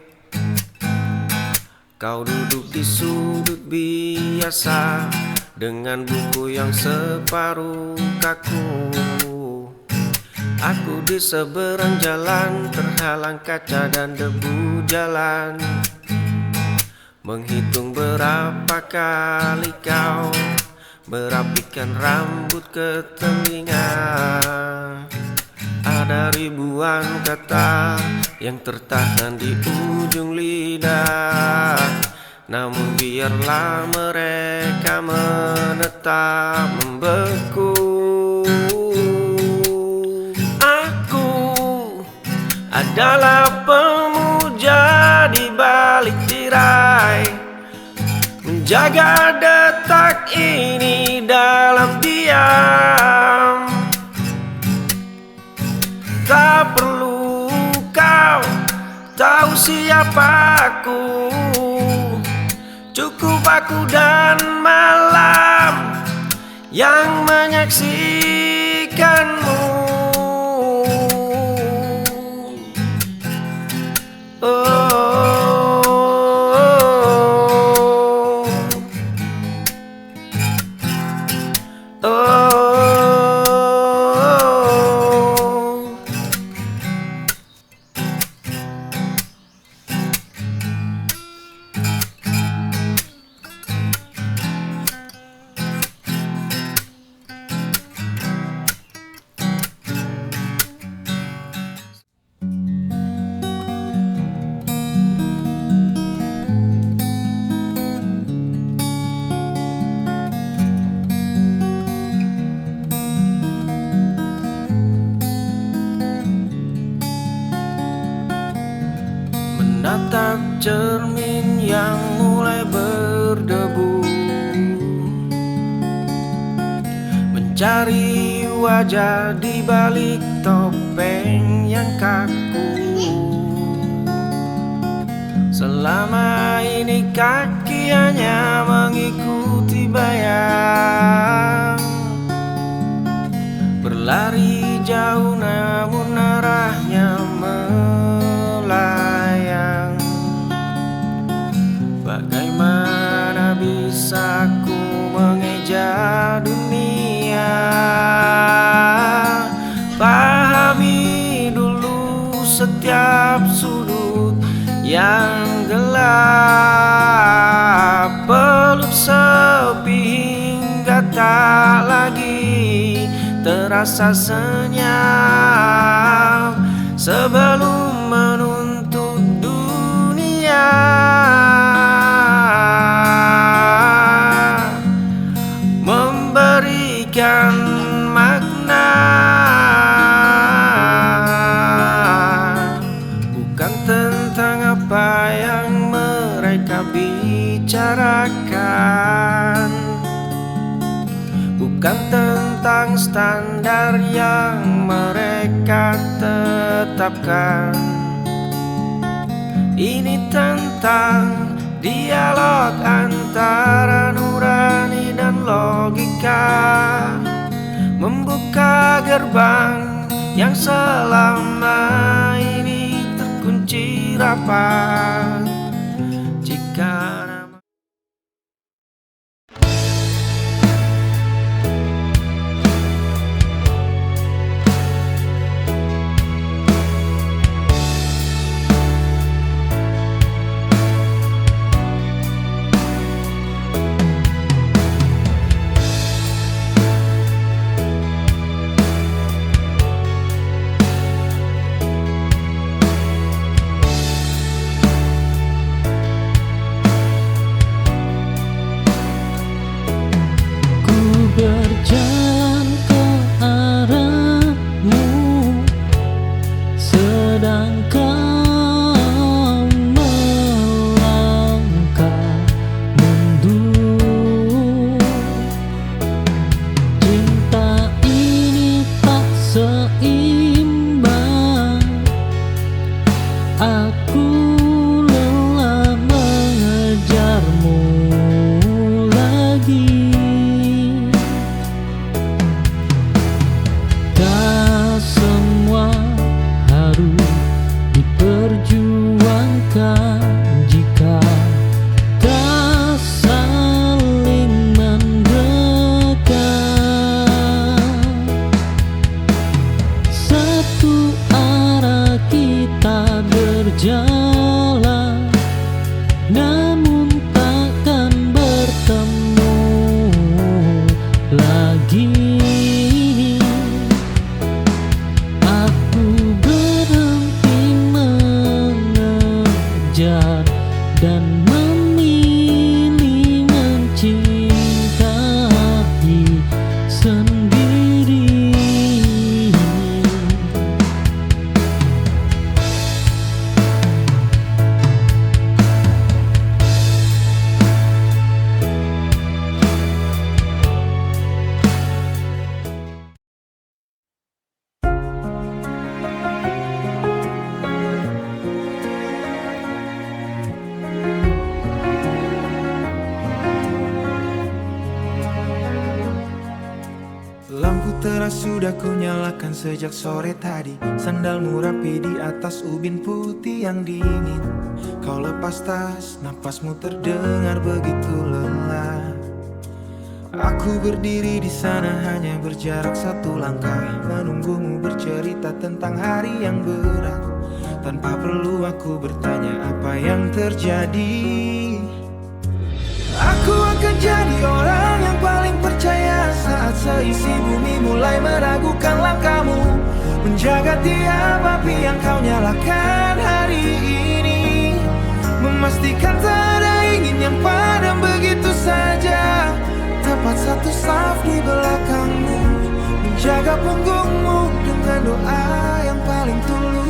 Kau duduk di sudut biasa dengan buku yang separuh kaku. Aku di seberang jalan terhalang kaca dan debu jalan, menghitung berapa kali kau merapikan rambut ke telinga. Ada ribuan kata yang tertahan di ujung lidah, namun biarlah mereka menetap membeku. Aku adalah pemuja di balik tirai, menjaga detak ini dalam diam. Tak perlu kau tahu siapa aku, cukup aku dan malam yang menyaksikanmu. Menatap cermin yang mulai berdebu, mencari wajah di balik topeng yang kaku. Selama ini kaki hanya mengikuti bayang, berlari jauh namun arahnya melayang. Bagaimana bisa ku mengeja dunia? Pahami dulu setiap sudut yang gelap, peluk sepi hingga tak lagi terasa senyap, sebelum menuntut dunia memberikan makna. Bukan tentang apa yang mereka bicarakan, bukan tentang standar yang mereka tetapkan. Ini tentang dialog antara nurani dan logika, membuka gerbang yang selama ini terkunci rapat. Jika jika tak saling mendekat. Satu arah kita berjalan, namun takkan bertemu lagi. Aku berhenti mengejar dan memilih mencintai sendiri. Lampu teras sudah ku nyalakan sejak sore tadi. Sandalmu rapi di atas ubin putih yang dingin. Kau lepas tas, napasmu terdengar begitu lelah. Aku berdiri di sana hanya berjarak satu langkah, menunggumu bercerita tentang hari yang berat. Tanpa perlu aku bertanya apa yang terjadi. Aku akan jadi orang yang paling percaya saat seisi bumi mulai meragukan langkahmu. Menjaga tiap api yang kau nyalakan hari ini, memastikan tak ada ingin yang padam begitu saja. Tepat satu saf di belakangmu, menjaga punggungmu dengan doa yang paling tulus.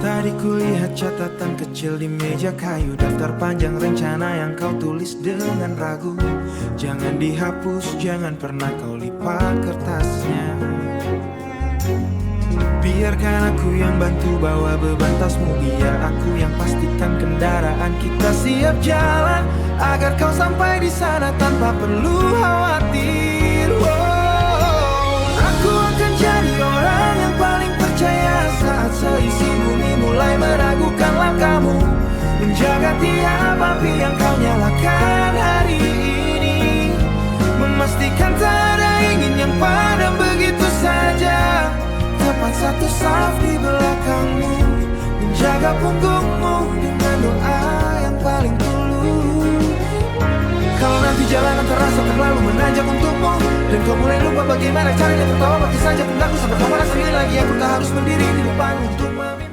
Tadi kulihat catatan kecil di meja kayu, daftar panjang rencana yang kau tulis dengan ragu. Jangan dihapus, jangan pernah kau lipat kertasnya. Biarkan aku yang bantu bawa beban tasmu, biar aku yang pastikan kendaraan kita siap jalan, agar kau sampai di sana tanpa perlu khawatir. Aku akan jadi orang yang paling percaya saat seisi bumi mulai meragukan langkahmu. Menjaga tiap api yang kau nyalakan hari ini, memastikan tak ada ingin yang padam begitu saja. Tepat satu saf di belakangmu, menjaga punggungmu dengan doa yang paling tulus. Kalau nanti jalanan terasa terlalu menanjak untukmu, dan kau mulai lupa bagaimana caranya tertawa, bagi saja pundakku sampai kau merasa sendiri lagi. Aku tak harus berdiri di depan untuk memimpin.